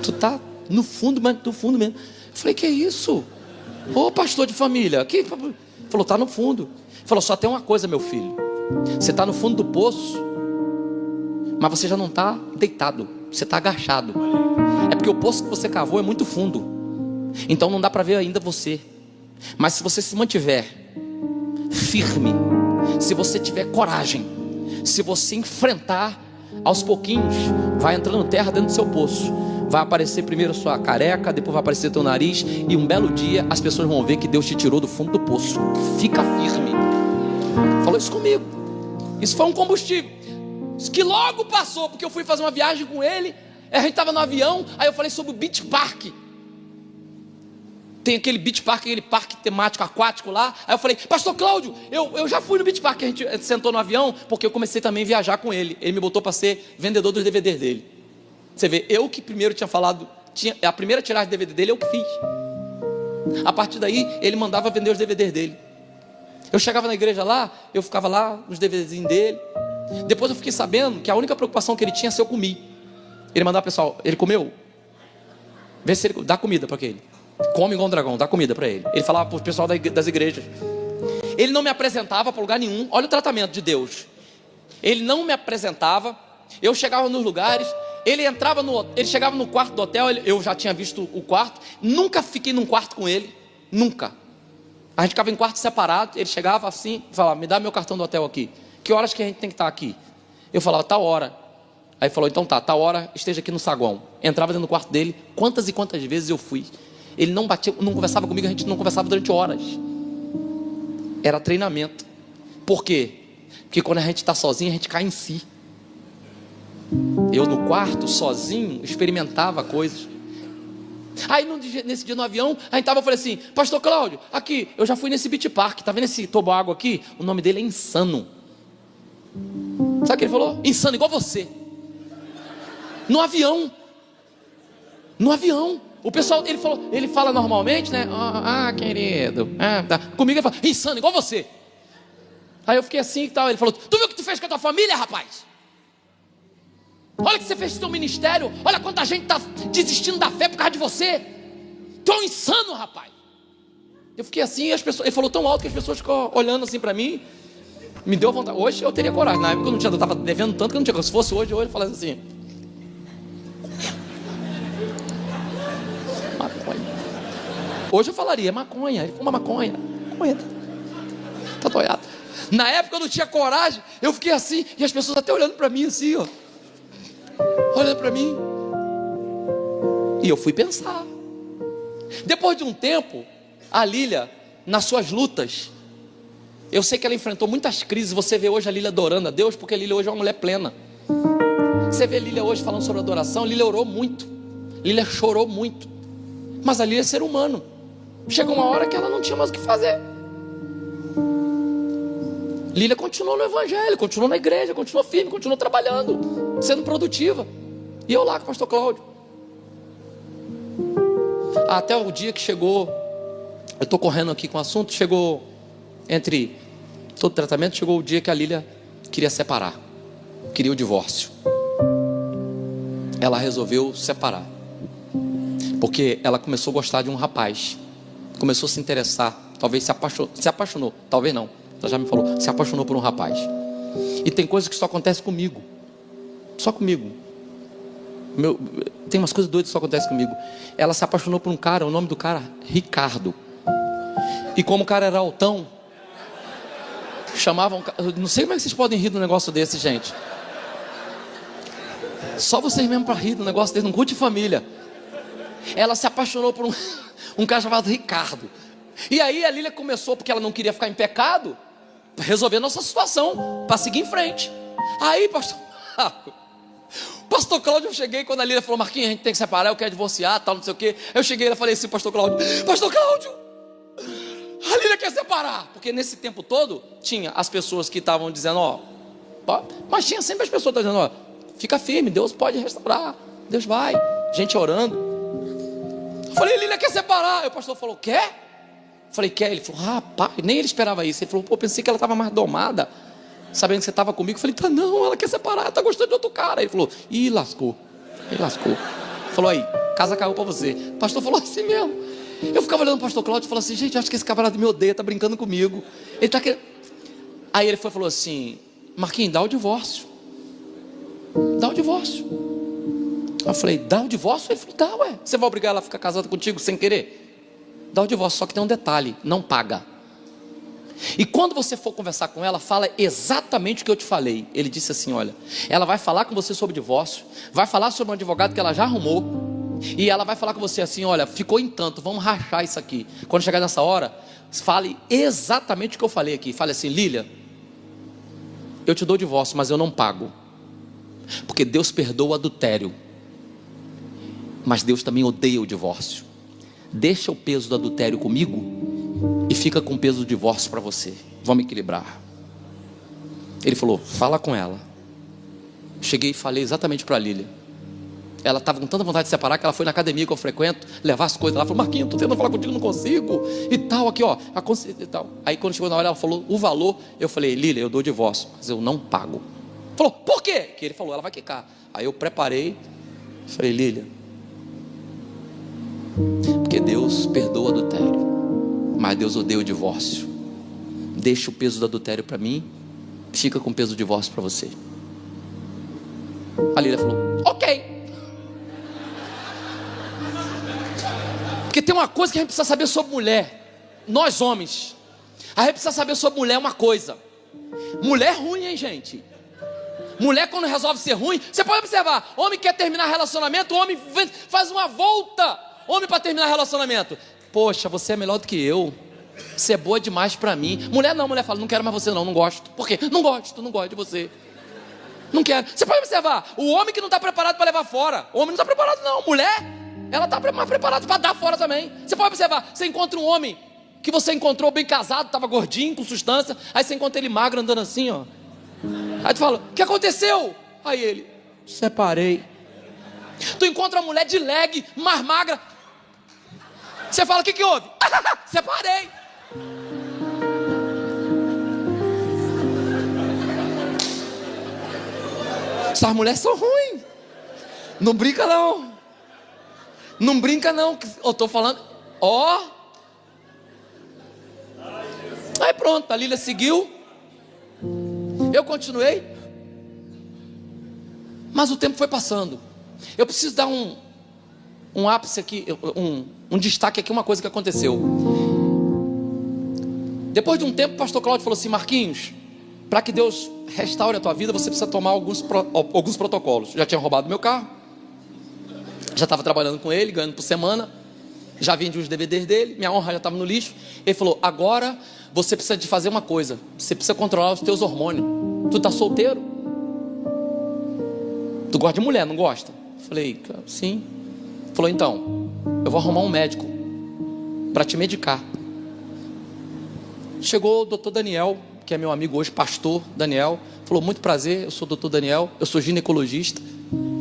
Tu tá no fundo, mas do fundo mesmo. Eu falei, que isso? Pastor de família. Ele falou, tá no fundo. Ele falou, só tem uma coisa, meu filho. Você tá no fundo do poço, mas você já não está deitado, você está agachado. É porque o poço que você cavou é muito fundo, então não dá para ver ainda você. Mas se você se mantiver firme, se você tiver coragem, se você enfrentar, aos pouquinhos vai entrando terra dentro do seu poço. Vai aparecer primeiro sua careca, depois vai aparecer teu nariz, e um belo dia as pessoas vão ver que Deus te tirou do fundo do poço. Fica firme. Falou isso comigo. Isso foi um combustível que logo passou, porque eu fui fazer uma viagem com ele. A gente estava no avião, aí eu falei sobre o Beach Park. Tem aquele Beach Park, aquele parque temático aquático lá. Aí eu falei, pastor Cláudio, eu já fui no Beach Park. A gente sentou no avião, porque eu comecei também a viajar com ele. Ele me botou para ser vendedor dos DVDs dele. Você vê, eu que primeiro tinha falado, a primeira tiragem de DVD dele eu que fiz. A partir daí, ele mandava vender os DVDs dele. Eu chegava na igreja lá, eu ficava lá nos DVDzinhos dele. Depois eu fiquei sabendo que a única preocupação que ele tinha é se eu comi. Ele mandava, pessoal, ele comeu? Vê se ele dá comida para aquele. Come igual um dragão, dá comida para ele. Ele falava para o pessoal das igrejas. Ele não me apresentava para lugar nenhum. Olha o tratamento de Deus. Ele não me apresentava. Eu chegava nos lugares. Ele chegava no quarto do hotel. Eu já tinha visto o quarto. Nunca fiquei num quarto com ele. Nunca. A gente ficava em quarto separado. Ele chegava assim, falava, me dá meu cartão do hotel aqui. Que horas que a gente tem que estar aqui? Eu falava, tal hora. Aí falou, então tá, tal hora esteja aqui no saguão. Entrava dentro do quarto dele. Quantas e quantas vezes eu fui. Ele não batia, não conversava comigo, a gente não conversava durante horas. Era treinamento. Por quê? Porque quando a gente está sozinho, a gente cai em si. Eu no quarto, sozinho, experimentava coisas. Aí nesse dia no avião, a gente eu falei assim, pastor Cláudio, aqui, eu já fui nesse Beach Park, tá vendo esse toboágua aqui? O nome dele é Insano. Sabe o que ele falou? Insano, igual você. No avião. No avião. O pessoal, ele fala normalmente, né? Querido. Tá. Comigo ele fala, insano, igual você. Aí eu fiquei assim e tal. Ele falou: tu viu o que tu fez com a tua família, rapaz? Olha o que você fez com o teu ministério. Olha quanta gente está desistindo da fé por causa de você. Tu é um insano, rapaz. Eu fiquei assim e as pessoas... Ele falou tão alto que as pessoas ficam olhando assim para mim. Me deu vontade. Hoje eu teria coragem. Na época eu não tinha, eu estava devendo tanto que eu não tinha. Se fosse hoje eu falasse assim: maconha. Hoje eu falaria: é maconha. Ele fuma maconha. Maconha. Tá doiado. Na época eu não tinha coragem. Eu fiquei assim e as pessoas até olhando para mim assim, ó. Olhando para mim. E eu fui pensar. Depois de um tempo, a Lília, nas suas lutas, eu sei que ela enfrentou muitas crises. Você vê hoje a Lília adorando a Deus, porque a Lília hoje é uma mulher plena. Você vê a Lília hoje falando sobre adoração. A Lília orou muito, Lília chorou muito. Mas a Lília é ser humano. Chegou uma hora que ela não tinha mais o que fazer. Lília continuou no evangelho, continuou na igreja, continuou firme, continuou trabalhando, sendo produtiva. E eu lá com o pastor Cláudio. Até o dia que chegou, eu estou correndo aqui com o assunto, chegou, entre todo tratamento, chegou o dia que a Lília queria separar, queria o divórcio. Ela resolveu separar, porque ela começou a gostar de um rapaz, começou a se interessar, talvez se apaixonou, talvez não, ela já me falou, se apaixonou por um rapaz. E tem coisas que só acontecem comigo, só comigo. Tem umas coisas doidas que só acontecem comigo. Ela se apaixonou por um cara, o nome do cara, Ricardo. E como o cara era altão, chamavam, não sei como é que vocês podem rir de um negócio desse, gente. Só vocês mesmo para rir de um negócio desse, num culto de família. Ela se apaixonou por um cara chamado Ricardo. E aí a Lília começou, porque ela não queria ficar em pecado, resolver a nossa situação, para seguir em frente. Aí, pastor Cláudio, eu cheguei quando a Lília falou: Marquinhos, a gente tem que separar, eu quero divorciar, tal, não sei o que. Eu cheguei e falei assim: pastor Cláudio, a Lília quer separar. Porque nesse tempo todo, tinha as pessoas que estavam dizendo: ó, mas tinha sempre as pessoas que estavam dizendo: ó, fica firme, Deus pode restaurar, Deus vai. Gente orando. Eu falei: a Lília quer separar. Aí o pastor falou: quer? Eu falei: quer? Ele falou: rapaz, nem ele esperava isso. Ele falou: pô, pensei que ela estava mais domada, sabendo que você estava comigo. Eu falei: tá, não, ela quer separar, ela tá gostando de outro cara. Ele falou: ih, lascou. Ele lascou. Falou: aí, casa caiu para você. O pastor falou assim mesmo. Eu ficava olhando o pastor Cláudio e falava assim: gente, acho que esse camarada me odeia, tá brincando comigo. Ele tá querendo. Aí ele falou assim: Marquinhos, dá o divórcio. Dá o divórcio. Eu falei: dá o divórcio? Ele falou: dá, ué. Você vai obrigar ela a ficar casada contigo sem querer? Dá o divórcio, só que tem um detalhe: não paga. E quando você for conversar com ela, fala exatamente o que eu te falei. Ele disse assim: olha, ela vai falar com você sobre divórcio, vai falar sobre um advogado que ela já arrumou, e ela vai falar com você assim: olha, ficou em tanto, vamos rachar isso aqui. Quando chegar nessa hora, fale exatamente o que eu falei aqui. Fale assim: Lília, eu te dou o divórcio, mas eu não pago, porque Deus perdoa o adultério, mas Deus também odeia o divórcio. Deixa o peso do adultério comigo e fica com o peso do divórcio para você. Vamos equilibrar. Ele falou: fala com ela. Cheguei e falei exatamente para a Lília. Ela estava com tanta vontade de separar que ela foi na academia que eu frequento levar as coisas. Ela falou: Marquinhos, estou tentando falar contigo, não consigo e tal, aqui ó, e tal. Aí quando chegou na hora, ela falou o valor. Eu falei: Lília, eu dou divórcio, mas eu não pago. Falou: por quê? Que ele falou: ela vai quicar. Aí eu preparei, falei: Lília, porque Deus perdoa o adultério, mas Deus odeia o divórcio. Deixa o peso do adultério para mim, fica com o peso do divórcio para você. A Lília falou: ok. Porque tem uma coisa que a gente precisa saber sobre mulher. Nós homens, a gente precisa saber sobre mulher uma coisa. Mulher ruim, hein, gente? Mulher, quando resolve ser ruim, você pode observar: homem quer terminar relacionamento, o homem faz uma volta. Homem para terminar relacionamento: poxa, você é melhor do que eu, você é boa demais para mim. Mulher não, mulher fala: não quero mais você não gosto. Por quê? Não gosto de você, não quero. Você pode observar, o homem que não está preparado para levar fora, o homem não está preparado não. Mulher, ela está mais preparada para dar fora também. Você pode observar, você encontra um homem que você encontrou bem casado, estava gordinho, com substância, aí você encontra ele magro, andando assim, ó. Aí tu fala: o que aconteceu? Aí ele: separei. Tu encontra uma mulher de leg, mais magra, você fala: o que houve? Separei. Essas mulheres são ruins. Não brinca não. Não brinca não. Eu tô falando. Ó. Aí pronto, a Lília seguiu. Eu continuei. Mas o tempo foi passando. Eu preciso dar um ápice aqui, um destaque aqui, uma coisa que aconteceu. Depois de um tempo, o pastor Cláudio falou assim: Marquinhos, para que Deus restaure a tua vida, você precisa tomar alguns protocolos. Já tinha roubado meu carro, já estava trabalhando com ele, ganhando por semana, já vendi os DVDs dele, minha honra já estava no lixo. Ele falou: agora você precisa de fazer uma coisa, você precisa controlar os teus hormônios. Tu tá solteiro? Tu gosta de mulher, não gosta? Falei: sim. Falou: então, eu vou arrumar um médico para te medicar. Chegou o doutor Daniel, que é meu amigo hoje, pastor Daniel. Falou: muito prazer, eu sou o doutor Daniel, eu sou ginecologista.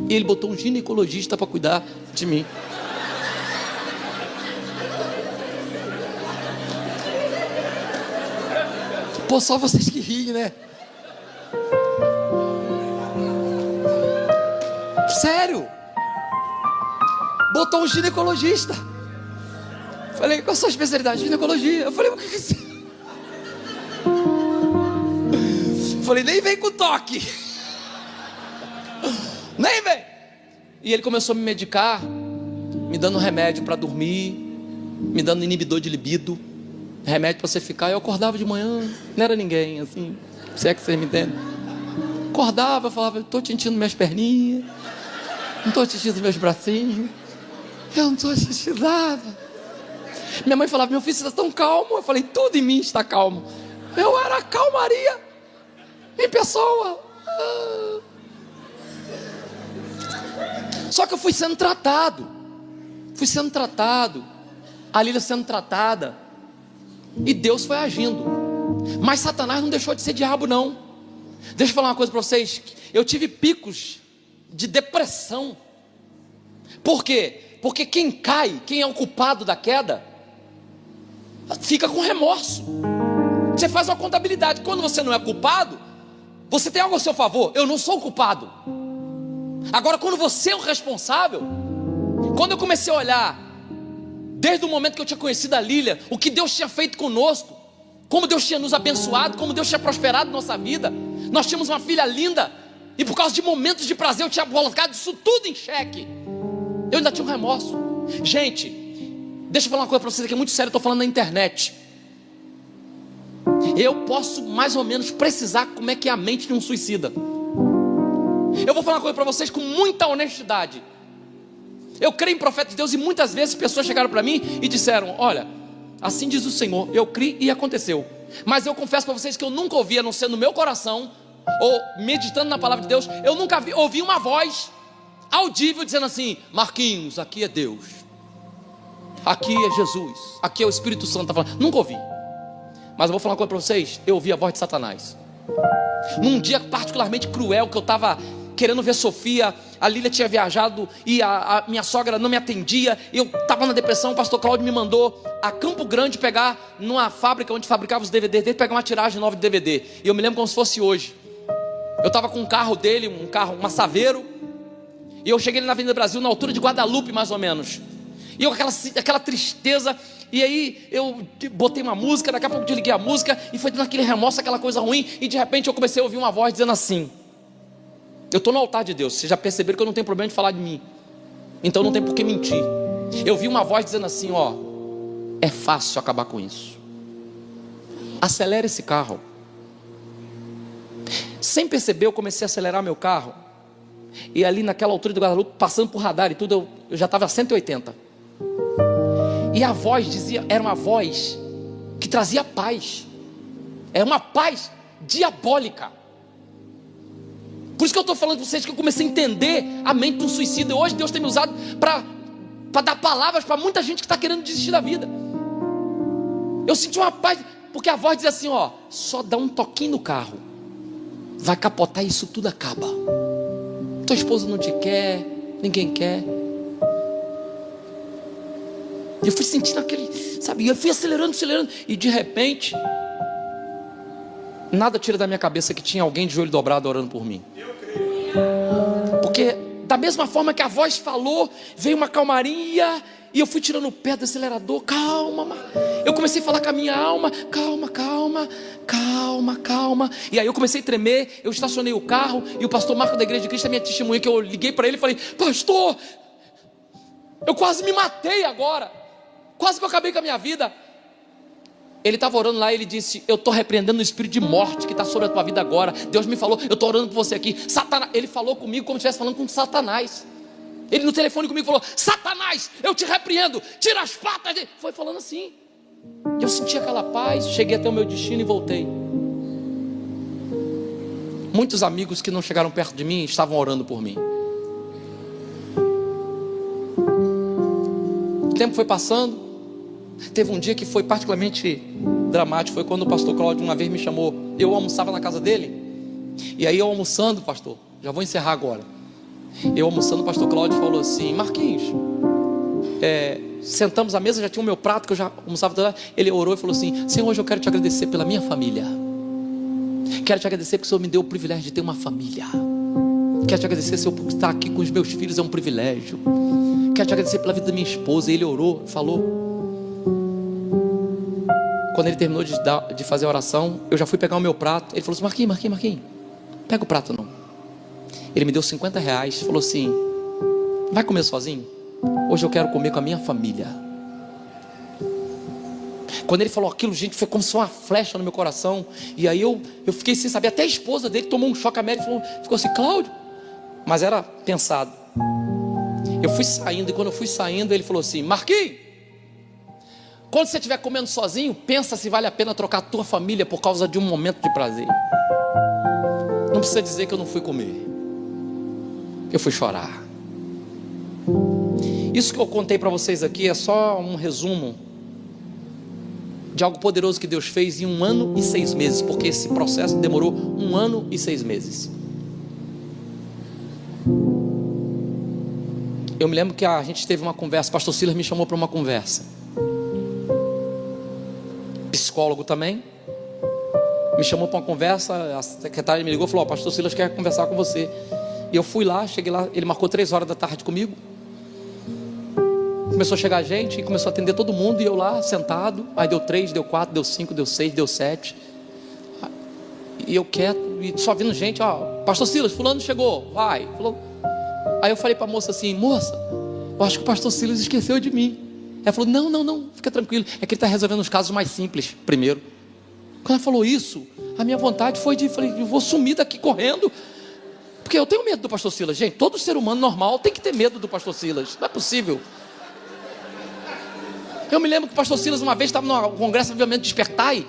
E ele botou um ginecologista para cuidar de mim. Pô, só vocês que riem, né? Sério? Botou um ginecologista. Falei: qual a sua especialidade? Ginecologia. Eu falei: o que é isso? Falei: nem vem com toque. Nem vem. E ele começou a me medicar, me dando remédio para dormir, me dando inibidor de libido, remédio para você ficar. Eu acordava de manhã, não era ninguém, assim, se é que vocês me entendem. Acordava, eu falava: estou sentindo minhas perninhas, não estou sentindo meus bracinhos, eu não estou sentindo nada. Minha mãe falava: meu filho, você está tão calmo. Eu falei: tudo em mim está calmo. Eu era a calmaria em pessoa. Só que eu fui sendo tratado, a Lília sendo tratada, e Deus foi agindo. Mas Satanás não deixou de ser diabo não. Deixa eu falar uma coisa para vocês. Eu tive picos de depressão. Por quê? Porque quem cai, quem é o culpado da queda, fica com remorso. Você faz uma contabilidade. Quando você não é culpado, você tem algo a seu favor. Eu não sou o culpado. Agora, quando você é o responsável, quando eu comecei a olhar, desde o momento que eu tinha conhecido a Lília, o que Deus tinha feito conosco, como Deus tinha nos abençoado, como Deus tinha prosperado nossa vida. Nós tínhamos uma filha linda, e por causa de momentos de prazer eu tinha colocado isso tudo em xeque. Eu ainda tinha um remorso. Gente, deixa eu falar uma coisa para vocês que é muito sério. Eu estou falando na internet. Eu posso mais ou menos precisar como é que é a mente de um suicida. Eu vou falar uma coisa para vocês com muita honestidade. Eu creio em profeta de Deus, e muitas vezes pessoas chegaram para mim e disseram: olha, assim diz o Senhor. Eu criei e aconteceu. Mas eu confesso para vocês que eu nunca ouvi, a não ser no meu coração, ou meditando na palavra de Deus, eu nunca ouvi uma voz audível dizendo assim: Marquinhos, aqui é Deus, aqui é Jesus, aqui é o Espírito Santo tá falando. Nunca ouvi. Mas eu vou falar uma coisa para vocês. Eu ouvi a voz de Satanás num dia particularmente cruel, que eu estava querendo ver Sofia. A Lília tinha viajado e a minha sogra não me atendia. Eu estava na depressão. O pastor Cláudio me mandou a Campo Grande pegar, numa fábrica onde fabricava os DVDs dele, pegar uma tiragem nova de DVD. E eu me lembro como se fosse hoje. Eu estava com um carro dele, uma Saveiro, e eu cheguei na Avenida Brasil, na altura de Guadalupe mais ou menos. E eu aquela tristeza. E aí eu botei uma música, daqui a pouco desliguei a música, e foi dando aquele remorso, aquela coisa ruim. E de repente eu comecei a ouvir uma voz dizendo assim: eu estou no altar de Deus, vocês já perceberam que eu não tenho problema de falar de mim, então não tem por que mentir. Eu vi uma voz dizendo assim: ó, é fácil acabar com isso, acelera esse carro. Sem perceber, eu comecei a acelerar meu carro, e ali naquela altura do Guadalupe, passando por radar e tudo, eu já estava a 180. E a voz dizia, era uma voz que trazia paz. Era uma paz diabólica. Por isso que eu estou falando para vocês que eu comecei a entender a mente do suicida. Hoje Deus tem me usado para dar palavras para muita gente que está querendo desistir da vida. Eu senti uma paz, porque a voz dizia assim: ó, só dá um toquinho no carro, vai capotar e isso tudo acaba. Tua esposa não te quer, ninguém quer. Eu fui sentindo aquele, sabe, eu fui acelerando, e de repente, nada tira da minha cabeça que tinha alguém de joelho dobrado orando por mim. Porque da mesma forma que a voz falou, veio uma calmaria, e eu fui tirando o pé do acelerador. Calma, eu comecei a falar com a minha alma: calma, calma, calma, calma. E aí eu comecei a tremer. Eu estacionei o carro, e o pastor Marco da Igreja de Cristo é minha testemunha, que eu liguei para ele e falei: pastor, eu quase me matei agora, quase que eu acabei com a minha vida. Ele estava orando lá e ele disse: eu estou repreendendo o espírito de morte que está sobre a tua vida agora. Deus me falou, eu estou orando por você aqui. Satanás, ele falou comigo como se estivesse falando com Satanás. Ele no telefone comigo falou: Satanás, eu te repreendo, tira as patas dele. Foi falando assim. Eu senti aquela paz, cheguei até o meu destino e voltei. Muitos amigos que não chegaram perto de mim estavam orando por mim. O tempo foi passando. Teve um dia que foi particularmente dramático. Foi quando o pastor Cláudio uma vez me chamou. Eu almoçava na casa dele. E aí eu almoçando, pastor, já vou encerrar agora. Eu almoçando, o pastor Cláudio falou assim: Marquinhos, sentamos à mesa, já tinha o meu prato que eu já almoçava. Ele orou e falou assim: Senhor, hoje eu quero te agradecer pela minha família. Quero te agradecer porque o Senhor me deu o privilégio de ter uma família. Quero te agradecer, Senhor, por estar aqui com os meus filhos, é um privilégio. Quero te agradecer pela vida da minha esposa. E ele orou, falou. Quando ele terminou de fazer a oração, eu já fui pegar o meu prato. Ele falou assim: Marquinhos, pega o prato não. Ele me deu R$50, falou assim: vai comer sozinho? Hoje eu quero comer com a minha família. Quando ele falou aquilo, gente, foi como se uma flecha no meu coração. E aí eu fiquei sem saber. Até a esposa dele tomou um choque américo, ficou assim: Cláudio. Mas era pensado. Eu fui saindo, e quando eu fui saindo, ele falou assim: Marquinhos, quando você estiver comendo sozinho, pensa se vale a pena trocar a tua família por causa de um momento de prazer. Não precisa dizer que eu não fui comer, eu fui chorar. Isso que eu contei para vocês aqui é só um resumo de algo poderoso que Deus fez em 1 ano e 6 meses, porque esse processo demorou 1 ano e 6 meses. Eu me lembro que a gente teve uma conversa, o pastor Silas me chamou para uma conversa. Psicólogo também, me chamou para uma conversa. A secretária me ligou e falou: pastor Silas quer conversar com você. E eu fui lá, cheguei lá, ele marcou 3 horas da tarde comigo. Começou a chegar gente e começou a atender todo mundo. E eu lá sentado, aí deu 3, deu 4, deu 5, deu 6, deu 7. E eu quieto, e só vindo gente: ó, pastor Silas, fulano chegou, vai. Aí eu falei para a moça assim: moça, eu acho que o pastor Silas esqueceu de mim. Ela falou: não, fica tranquilo, é que ele está resolvendo os casos mais simples primeiro. Quando ela falou isso, a minha vontade foi falei, eu vou sumir daqui correndo, porque eu tenho medo do pastor Silas. Gente, todo ser humano normal tem que ter medo do pastor Silas, não é possível. Eu me lembro que o pastor Silas uma vez estava no congresso Avivamento Despertai.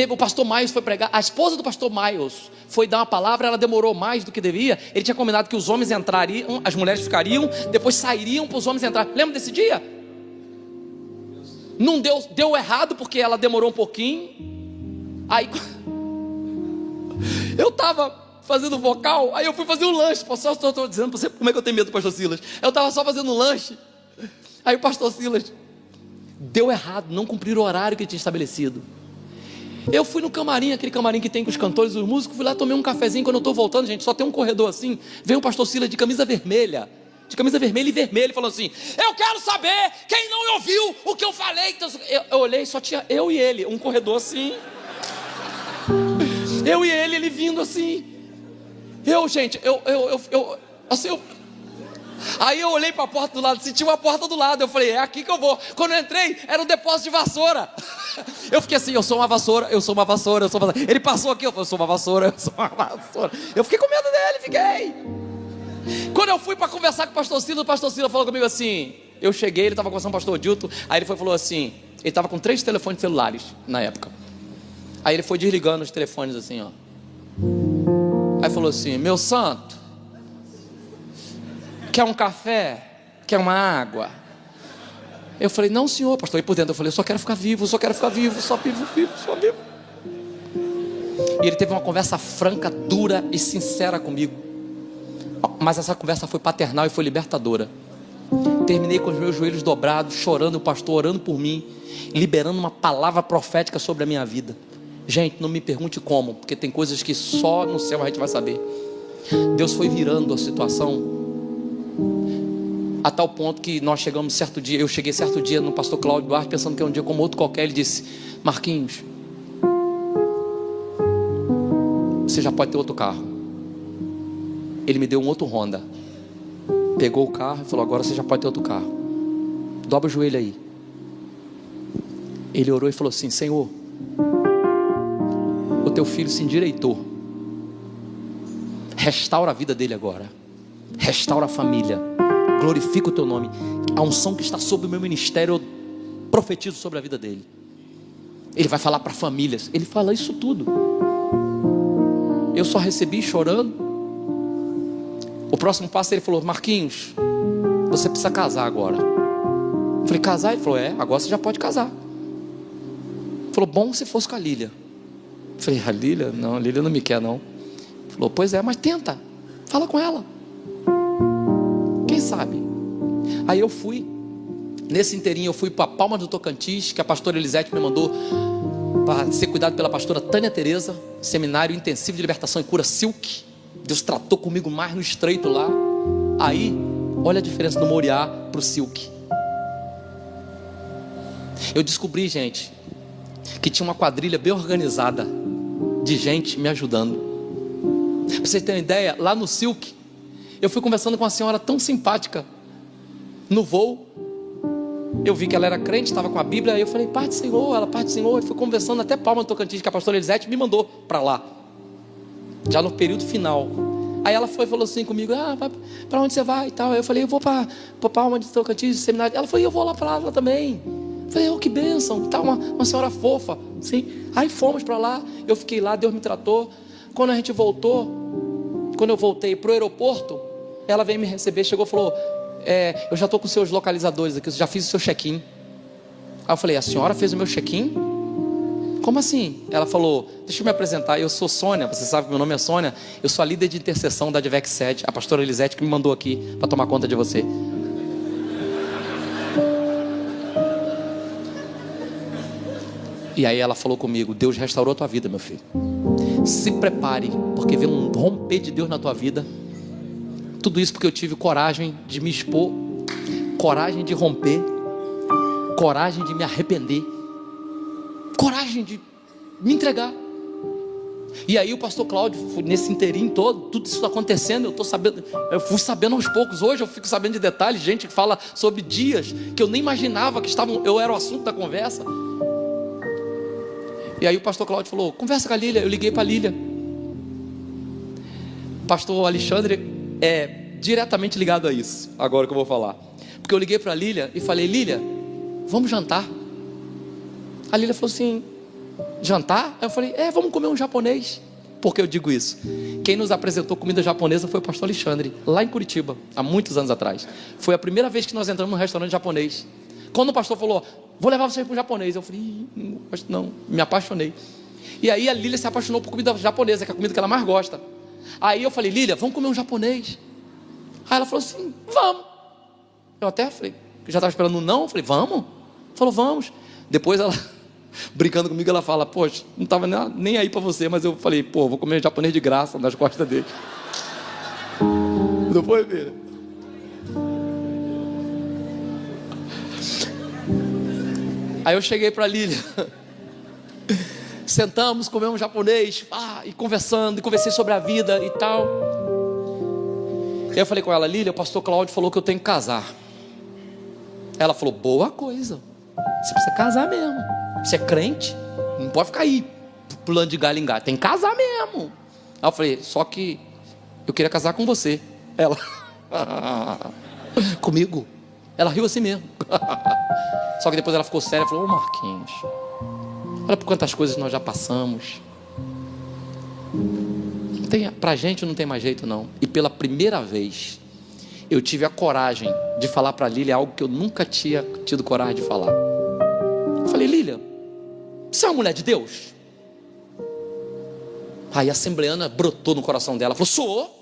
O pastor Miles foi pregar, a esposa do pastor Miles foi dar uma palavra, ela demorou mais do que devia. Ele tinha combinado que os homens entrariam, as mulheres ficariam, depois sairiam para os homens entrar. Lembra desse dia? Não deu errado porque ela demorou um pouquinho. Aí eu estava fazendo vocal, aí eu fui fazer um lanche. Só estou dizendo para você como é que eu tenho medo do pastor Silas. Eu estava só fazendo um lanche. Aí o pastor Silas deu errado, não cumpriram o horário que ele tinha estabelecido. Eu fui no camarim, aquele camarim que tem com os cantores e os músicos. Fui lá, tomei um cafezinho. Quando eu estou voltando, gente, só tem um corredor assim. Veio o pastor Silas de camisa vermelha e vermelho, falou assim: eu quero saber quem não ouviu o que eu falei. Então, eu olhei, só tinha eu e ele, um corredor assim. Eu e ele vindo assim. Aí eu olhei para a porta do lado, senti uma porta do lado. Eu falei: é aqui que eu vou. Quando eu entrei, era um depósito de vassoura. Eu fiquei assim: eu sou uma vassoura. Ele passou aqui, eu falei: eu sou uma vassoura. Eu fiquei com medo dele, fiquei. Quando eu fui para conversar com o pastor Silas falou comigo assim. Eu cheguei, ele estava conversando com o pastor Dilton. Aí ele falou assim, ele estava com 3 telefones celulares na época. Aí ele foi desligando os telefones assim, ó. Aí falou assim: meu santo, quer um café? Quer uma água? Eu falei: não, senhor, pastor. E por dentro eu falei: eu só quero ficar vivo, só vivo. E ele teve uma conversa franca, dura e sincera comigo. Mas essa conversa foi paternal e foi libertadora. Terminei com os meus joelhos dobrados, chorando, o pastor orando por mim, liberando uma palavra profética sobre a minha vida. Gente, não me pergunte como, porque tem coisas que só no céu a gente vai saber. Deus foi virando a situação A tal ponto que nós chegamos certo dia, eu cheguei certo dia no pastor Cláudio Duarte, pensando que é um dia como outro qualquer. Ele disse: Marquinhos, você já pode ter outro carro. Ele me deu um outro Honda, pegou o carro e falou: agora você já pode ter outro carro. Dobra o joelho aí. Ele orou e falou assim: Senhor, o teu filho se endireitou, restaura a vida dele agora, restaura a família, glorifica o teu nome. A unção que está sobre o meu ministério, eu profetizo sobre a vida dele. Ele vai falar para famílias. Ele fala isso tudo. Eu só recebi chorando. O próximo passo, ele falou: Marquinhos, você precisa casar agora. Eu falei: casar? Ele falou: é, agora você já pode casar. Ele falou: bom se fosse com a Lília. Eu falei: a Lília? Não, a Lília não me quer não. Ele falou: pois é, mas tenta, fala com ela, quem sabe. Aí eu fui, nesse inteirinho eu fui para Palmas do Tocantins, que a pastora Elisete me mandou para ser cuidado pela pastora Tânia Tereza, seminário intensivo de libertação e cura Silk. Deus tratou comigo mais no estreito lá. Aí, olha a diferença do Moriá para o Silk. Eu descobri, gente, que tinha uma quadrilha bem organizada de gente me ajudando. Para vocês terem uma ideia, lá no Silk, eu fui conversando com uma senhora tão simpática. No voo, eu vi que ela era crente, estava com a Bíblia. Aí eu falei: Pai do Senhor, ela: Pai do Senhor. E fui conversando até Palma do Tocantins, que a pastora Elisete me mandou para lá, já no período final. Aí ela falou assim comigo: ah, para onde você vai e tal. Aí eu falei: eu vou para Palma do Tocantins, seminário. Ela falou: eu vou lá para lá também. Eu falei: oh, que bênção, tá, uma senhora fofa, sim. Aí fomos para lá, eu fiquei lá, Deus me tratou. Quando a gente voltou, quando eu voltei para o aeroporto, ela veio me receber, chegou e falou: eu já estou com seus localizadores aqui, eu já fiz o seu check-in. Aí eu falei: a senhora fez o meu check-in? Como assim? Ela falou: deixa eu me apresentar, eu sou Sônia, você sabe que meu nome é Sônia, eu sou a líder de intercessão da Advec Sede, a pastora Elisete que me mandou aqui para tomar conta de você. E aí ela falou comigo: Deus restaurou a tua vida, meu filho. Se prepare, porque vem um romper de Deus na tua vida. Tudo isso porque eu tive coragem de me expor, coragem de romper, coragem de me arrepender, coragem de me entregar. E aí o pastor Cláudio, nesse inteirinho todo, tudo isso acontecendo, eu tô sabendo, eu fui sabendo aos poucos. Hoje eu fico sabendo de detalhes, gente que fala sobre dias que eu nem imaginava que eu era o assunto da conversa. E aí o pastor Cláudio falou: conversa com a Lília. Eu liguei para a Lília. Pastor Alexandre é diretamente ligado a isso, agora que eu vou falar. Porque eu liguei para a Lília e falei: Lília, vamos jantar. A Lília falou assim: jantar? Aí eu falei: vamos comer um japonês. Por que eu digo isso? Quem nos apresentou comida japonesa foi o pastor Alexandre, lá em Curitiba, há muitos anos atrás. Foi a primeira vez que nós entramos num restaurante japonês. Quando o pastor falou: vou levar vocês para um japonês, eu falei: não, me apaixonei. E aí a Lília se apaixonou por comida japonesa, que é a comida que ela mais gosta. Aí eu falei: Lília, vamos comer um japonês. Aí ela falou assim: vamos. Eu até falei, já estava esperando um não, eu falei: vamos. Falou: vamos. Depois ela, brincando comigo, ela fala: poxa, não estava nem aí para você, mas eu falei: pô, vou comer japonês de graça nas costas dele. Não foi, filha? Aí eu cheguei para a Lília, sentamos, comemos japonês, e conversando, e conversei sobre a vida e tal. E eu falei com ela: Lília, o pastor Cláudio falou que eu tenho que casar. Ela falou: boa coisa, você precisa casar mesmo. Você é crente, não pode ficar aí pulando de galho em galho, tem que casar mesmo. Aí eu falei: só que eu queria casar com você. Ela: comigo? Ela riu assim mesmo. Só que depois ela ficou séria e falou: ô Marquinhos, olha por quantas coisas nós já passamos. Pra gente não tem mais jeito não. E pela primeira vez eu tive a coragem de falar para a Lília algo que eu nunca tinha tido coragem de falar. Eu falei: Lília, você é uma mulher de Deus? Aí a assembleana brotou no coração dela, falou: sou.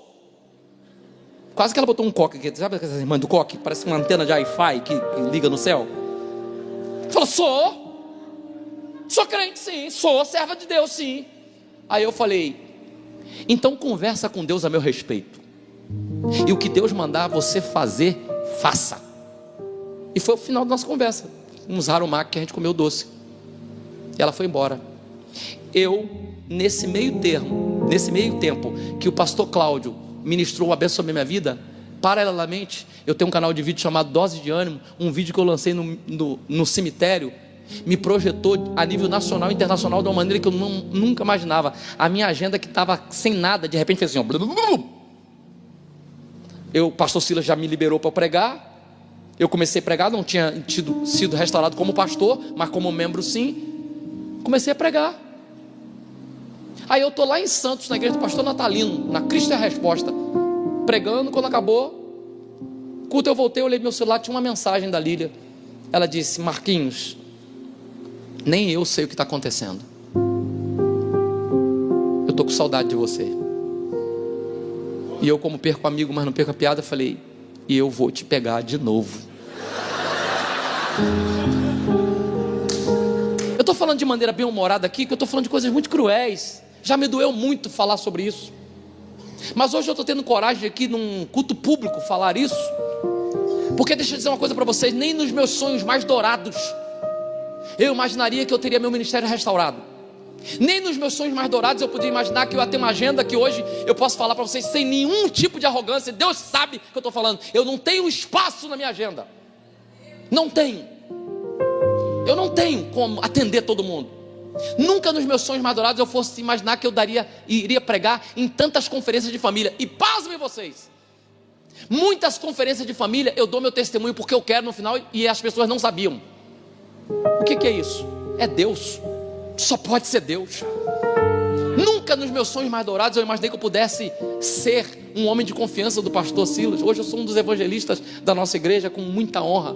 Quase que ela botou um coque aqui, sabe aquela irmã do coque? Parece uma antena de Wi-Fi que liga no céu. Falou: sou crente sim, sou serva de Deus sim. Aí eu falei: então conversa com Deus a meu respeito. E o que Deus mandar você fazer, faça. E foi o final da nossa conversa. Um zarumac que a gente comeu doce. E ela foi embora. Eu, nesse meio tempo que o pastor Cláudio ministrou o abençoe minha vida, paralelamente, eu tenho um canal de vídeo chamado Dose de Ânimo. Um vídeo que eu lancei no cemitério, me projetou a nível nacional e internacional de uma maneira que eu nunca imaginava. A minha agenda, que estava sem nada, de repente fez assim, ó. O pastor Silas já me liberou para pregar. Eu comecei a pregar, não tinha sido restaurado como pastor, mas como membro sim. Comecei a pregar. Aí eu estou lá em Santos, na igreja do pastor Natalino, na Cristo é a Resposta, pregando. Quando acabou, quando eu voltei, eu olhei meu celular, tinha uma mensagem da Lília. Ela disse: Marquinhos, nem eu sei o que está acontecendo. Eu estou com saudade de você. E eu, como perco amigo, mas não perco a piada, falei: e eu vou te pegar de novo. Eu estou falando de maneira bem humorada aqui, que eu estou falando de coisas muito cruéis. Já me doeu muito falar sobre isso. Mas hoje eu estou tendo coragem aqui, num culto público, falar isso. Porque deixa eu dizer uma coisa para vocês: nem nos meus sonhos mais dourados eu imaginaria que eu teria meu ministério restaurado. Nem nos meus sonhos mais dourados eu poderia imaginar que eu ia ter uma agenda que hoje eu posso falar para vocês sem nenhum tipo de arrogância. Deus sabe o que eu estou falando. Eu não tenho espaço na minha agenda. Não tenho. Eu não tenho como atender todo mundo. Nunca nos meus sonhos mais dourados eu fosse imaginar que eu iria pregar em tantas conferências de família. E pasmem vocês, muitas conferências de família eu dou meu testemunho porque eu quero no final, e as pessoas não sabiam. O que é isso? É Deus. Só pode ser Deus. Nunca nos meus sonhos mais dourados eu imaginei que eu pudesse ser um homem de confiança do pastor Silas. Hoje eu sou um dos evangelistas da nossa igreja, com muita honra.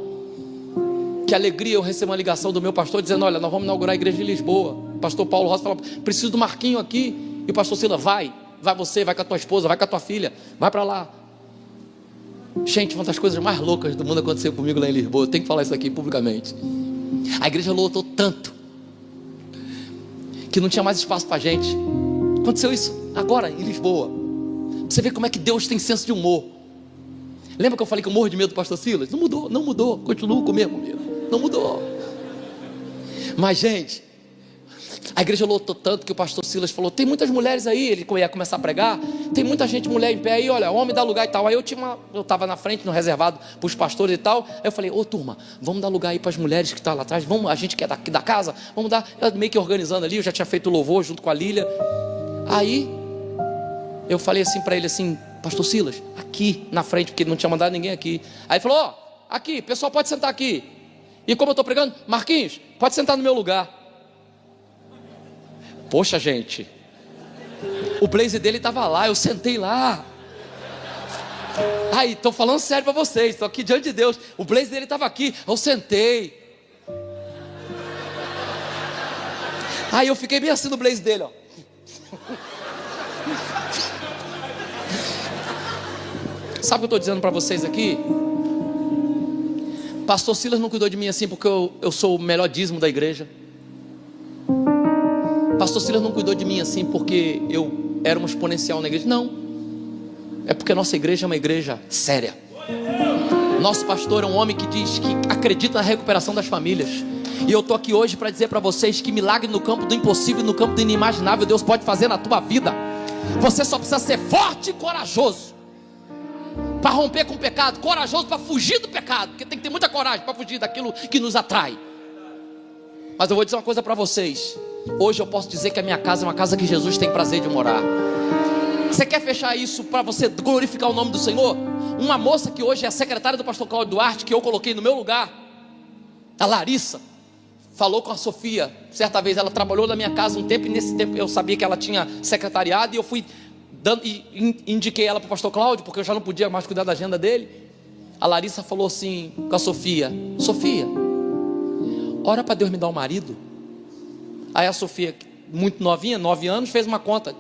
Que alegria eu receber uma ligação do meu pastor dizendo: olha, nós vamos inaugurar a igreja de Lisboa. O pastor Paulo Rossi falou: preciso do Marquinho aqui. E o pastor Silas: vai você, vai com a tua esposa, vai com a tua filha, vai para lá. Gente, uma das coisas mais loucas do mundo aconteceu comigo lá em Lisboa. Eu tenho que falar isso aqui publicamente. A igreja lotou tanto que não tinha mais espaço para gente. Aconteceu isso agora em Lisboa. Você vê como é que Deus tem senso de humor. Lembra que eu falei que eu morro de medo do pastor Silas? Não mudou, continuo com o mesmo medo. Não mudou. Mas, gente, a igreja lotou tanto que o pastor Silas falou: tem muitas mulheres aí. Ele ia começar a pregar. Tem muita gente, mulher em pé aí, olha, homem dá lugar e tal. Aí eu estava na frente, no reservado para os pastores e tal. Aí eu falei: ô turma, vamos dar lugar aí para as mulheres que estão lá atrás. Vamos, a gente que é daqui da casa, vamos dar. Eu meio que organizando ali, eu já tinha feito o louvor junto com a Lília. Aí eu falei assim para ele assim: pastor Silas, aqui na frente, porque não tinha mandado ninguém aqui. Aí ele falou: ó, aqui, pessoal pode sentar aqui. E como eu estou pregando, Marquinhos, pode sentar no meu lugar. Poxa, gente, o blazer dele estava lá, eu sentei lá. Aí, estou falando sério para vocês, estou aqui diante de Deus. O blazer dele estava aqui, eu sentei. Aí eu fiquei bem assim no blazer dele, ó. Sabe o que eu estou dizendo para vocês aqui? Pastor Silas não cuidou de mim assim porque eu sou o melhor dízimo da igreja. Pastor Silas não cuidou de mim assim porque eu era uma exponencial na igreja. Não. É porque a nossa igreja é uma igreja séria. Nosso pastor é um homem que diz que acredita na recuperação das famílias. E eu estou aqui hoje para dizer para vocês que milagre no campo do impossível e no campo do inimaginável Deus pode fazer na tua vida. Você só precisa ser forte e corajoso para romper com o pecado, corajoso para fugir do pecado, porque tem que ter muita coragem para fugir daquilo que nos atrai. Mas eu vou dizer uma coisa para vocês: hoje eu posso dizer que a minha casa é uma casa que Jesus tem prazer de morar. Você quer fechar isso para você glorificar o nome do Senhor? Uma moça que hoje é a secretária do pastor Cláudio Duarte, que eu coloquei no meu lugar, a Larissa, falou com a Sofia. Certa vez ela trabalhou na minha casa um tempo, e nesse tempo eu sabia que ela tinha secretariado, e eu fui indiquei ela para o pastor Cláudio, porque eu já não podia mais cuidar da agenda dele. A Larissa falou assim com a Sofia: Sofia, ora para Deus me dar um marido. Aí a Sofia, muito novinha, 9 anos, fez uma conta.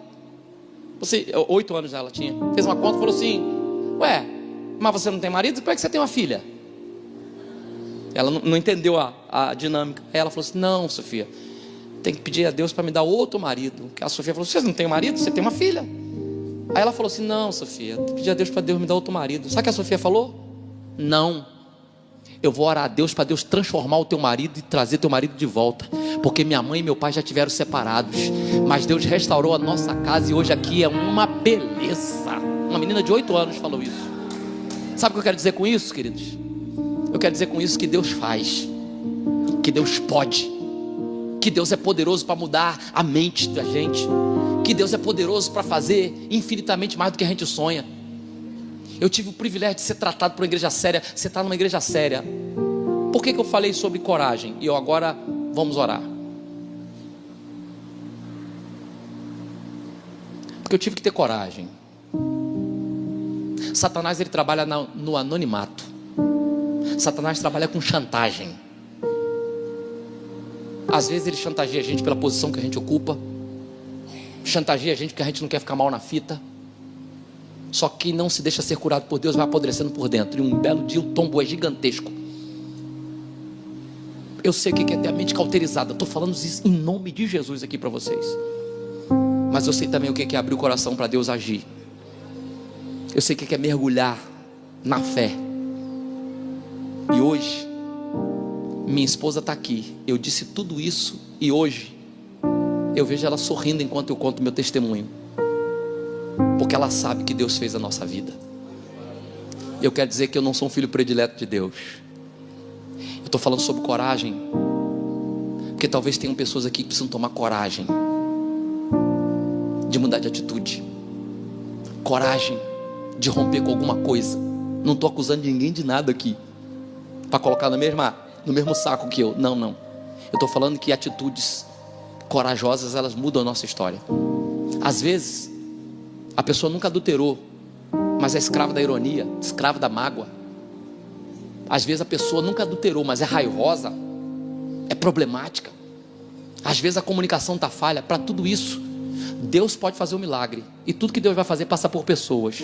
8 anos ela tinha. Fez uma conta e falou assim: ué, mas você não tem marido? Como é que você tem uma filha? Ela não entendeu a dinâmica. Aí ela falou assim: não, Sofia, tem que pedir a Deus para me dar outro marido. A Sofia falou: você não tem um marido? Você tem uma filha. Aí ela falou assim: não, Sofia, pedi a Deus para Deus me dar outro marido. Sabe o que a Sofia falou? Não, eu vou orar a Deus para Deus transformar o teu marido e trazer teu marido de volta, porque minha mãe e meu pai já tiveram separados, mas Deus restaurou a nossa casa e hoje aqui é uma beleza. Uma menina de 8 anos falou isso. Sabe o que eu quero dizer com isso, queridos? Eu quero dizer com isso que Deus faz, que Deus pode, que Deus é poderoso para mudar a mente da gente, que Deus é poderoso para fazer infinitamente mais do que a gente sonha. Eu tive o privilégio de ser tratado por uma igreja séria. Você está numa igreja séria. Por que eu falei sobre coragem? E eu agora vamos orar. Porque eu tive que ter coragem. Satanás, ele trabalha no anonimato. Satanás trabalha com chantagem. Às vezes ele chantageia a gente pela posição que a gente ocupa, chantageia a gente porque a gente não quer ficar mal na fita. Só que não se deixa ser curado por Deus vai apodrecendo por dentro, e um belo dia o tombo é gigantesco. Eu sei o que é ter a mente cauterizada. Estou falando isso em nome de Jesus aqui para vocês. Mas eu sei também o que é abrir o coração para Deus agir. Eu sei o que é mergulhar na fé. E hoje minha esposa está aqui. Eu disse tudo isso e hoje eu vejo ela sorrindo enquanto eu conto meu testemunho, porque ela sabe que Deus fez a nossa vida. Eu quero dizer que eu não sou um filho predileto de Deus. Eu estou falando sobre coragem, porque talvez tenham pessoas aqui que precisam tomar coragem de mudar de atitude, coragem de romper com alguma coisa. Não estou acusando ninguém de nada aqui para colocar no mesmo saco que eu. Não. Eu estou falando que atitudes corajosas, elas mudam a nossa história. Às vezes a pessoa nunca adulterou, mas é escrava da ironia, escrava da mágoa. Às vezes a pessoa nunca adulterou, mas é raivosa, é problemática. Às vezes a comunicação está falha. Para tudo isso, Deus pode fazer um milagre. E tudo que Deus vai fazer passa por pessoas.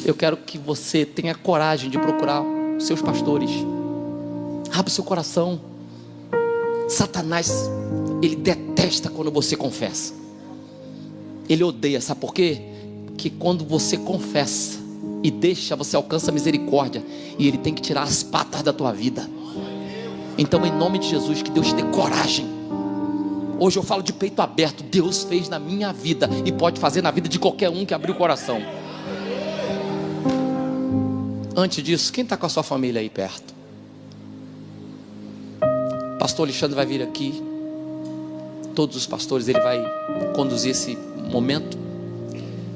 Eu quero que você tenha coragem de procurar seus pastores. Abra o seu coração. Satanás, ele detesta quando você confessa. Ele odeia, sabe por quê? Que quando você confessa e deixa, você alcança a misericórdia, e ele tem que tirar as patas da tua vida. Então, em nome de Jesus, que Deus te dê coragem. Hoje eu falo de peito aberto. Deus fez na minha vida e pode fazer na vida de qualquer um que abrir o coração. Antes disso, quem está com a sua família aí perto? Pastor Alexandre vai vir aqui. Todos os pastores, ele vai conduzir esse momento.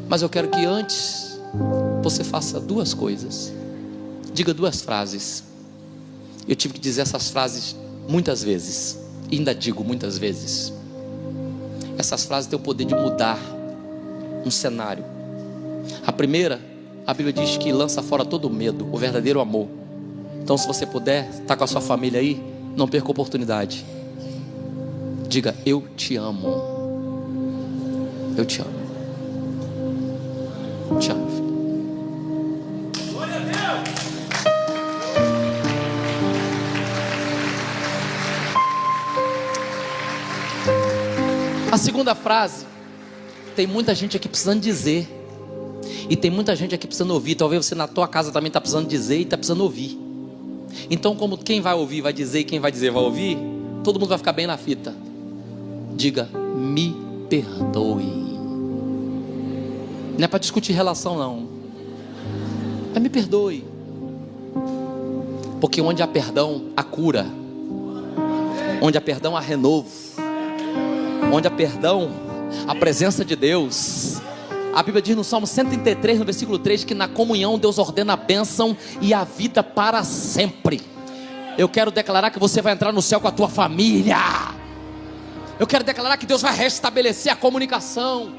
Mas eu quero que antes você faça duas coisas. Diga duas frases. Eu tive que dizer essas frases muitas vezes, e ainda digo muitas vezes. Essas frases têm o poder de mudar um cenário. A primeira, a Bíblia diz que lança fora todo o medo, o verdadeiro amor. Então, se você puder, está com a sua família aí, não perca a oportunidade. Diga: eu te amo. Eu te amo. Te amo, filho. Glória a Deus. A segunda frase, tem muita gente aqui precisando dizer, e tem muita gente aqui precisando ouvir. Talvez você na tua casa também está precisando dizer e está precisando ouvir. Então, como quem vai ouvir vai dizer e quem vai dizer vai ouvir, todo mundo vai ficar bem na fita. Diga: me perdoe. Não é para discutir relação, não. É me perdoe. Porque onde há perdão, há cura. Onde há perdão, há renovo. Onde há perdão, a presença de Deus. A Bíblia diz no Salmo 133, no versículo 3, que na comunhão Deus ordena a bênção e a vida para sempre. Eu quero declarar que você vai entrar no céu com a tua família. Eu quero declarar que Deus vai restabelecer a comunicação.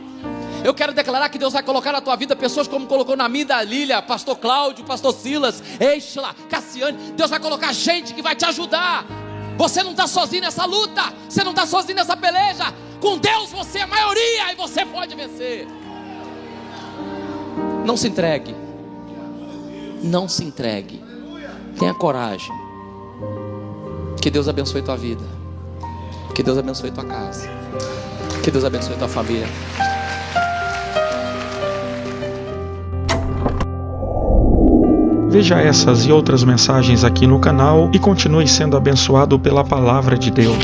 Eu quero declarar que Deus vai colocar na tua vida pessoas como colocou na minha, da Lília, pastor Cláudio, pastor Silas, Eichla, Cassiane. Deus vai colocar gente que vai te ajudar. Você não está sozinho nessa luta. Você não está sozinho nessa peleja. Com Deus você é a maioria e você pode vencer. Não se entregue. Não se entregue. Tenha coragem. Que Deus abençoe tua vida. Que Deus abençoe tua casa. Que Deus abençoe tua família. Veja essas e outras mensagens aqui no canal e continue sendo abençoado pela Palavra de Deus.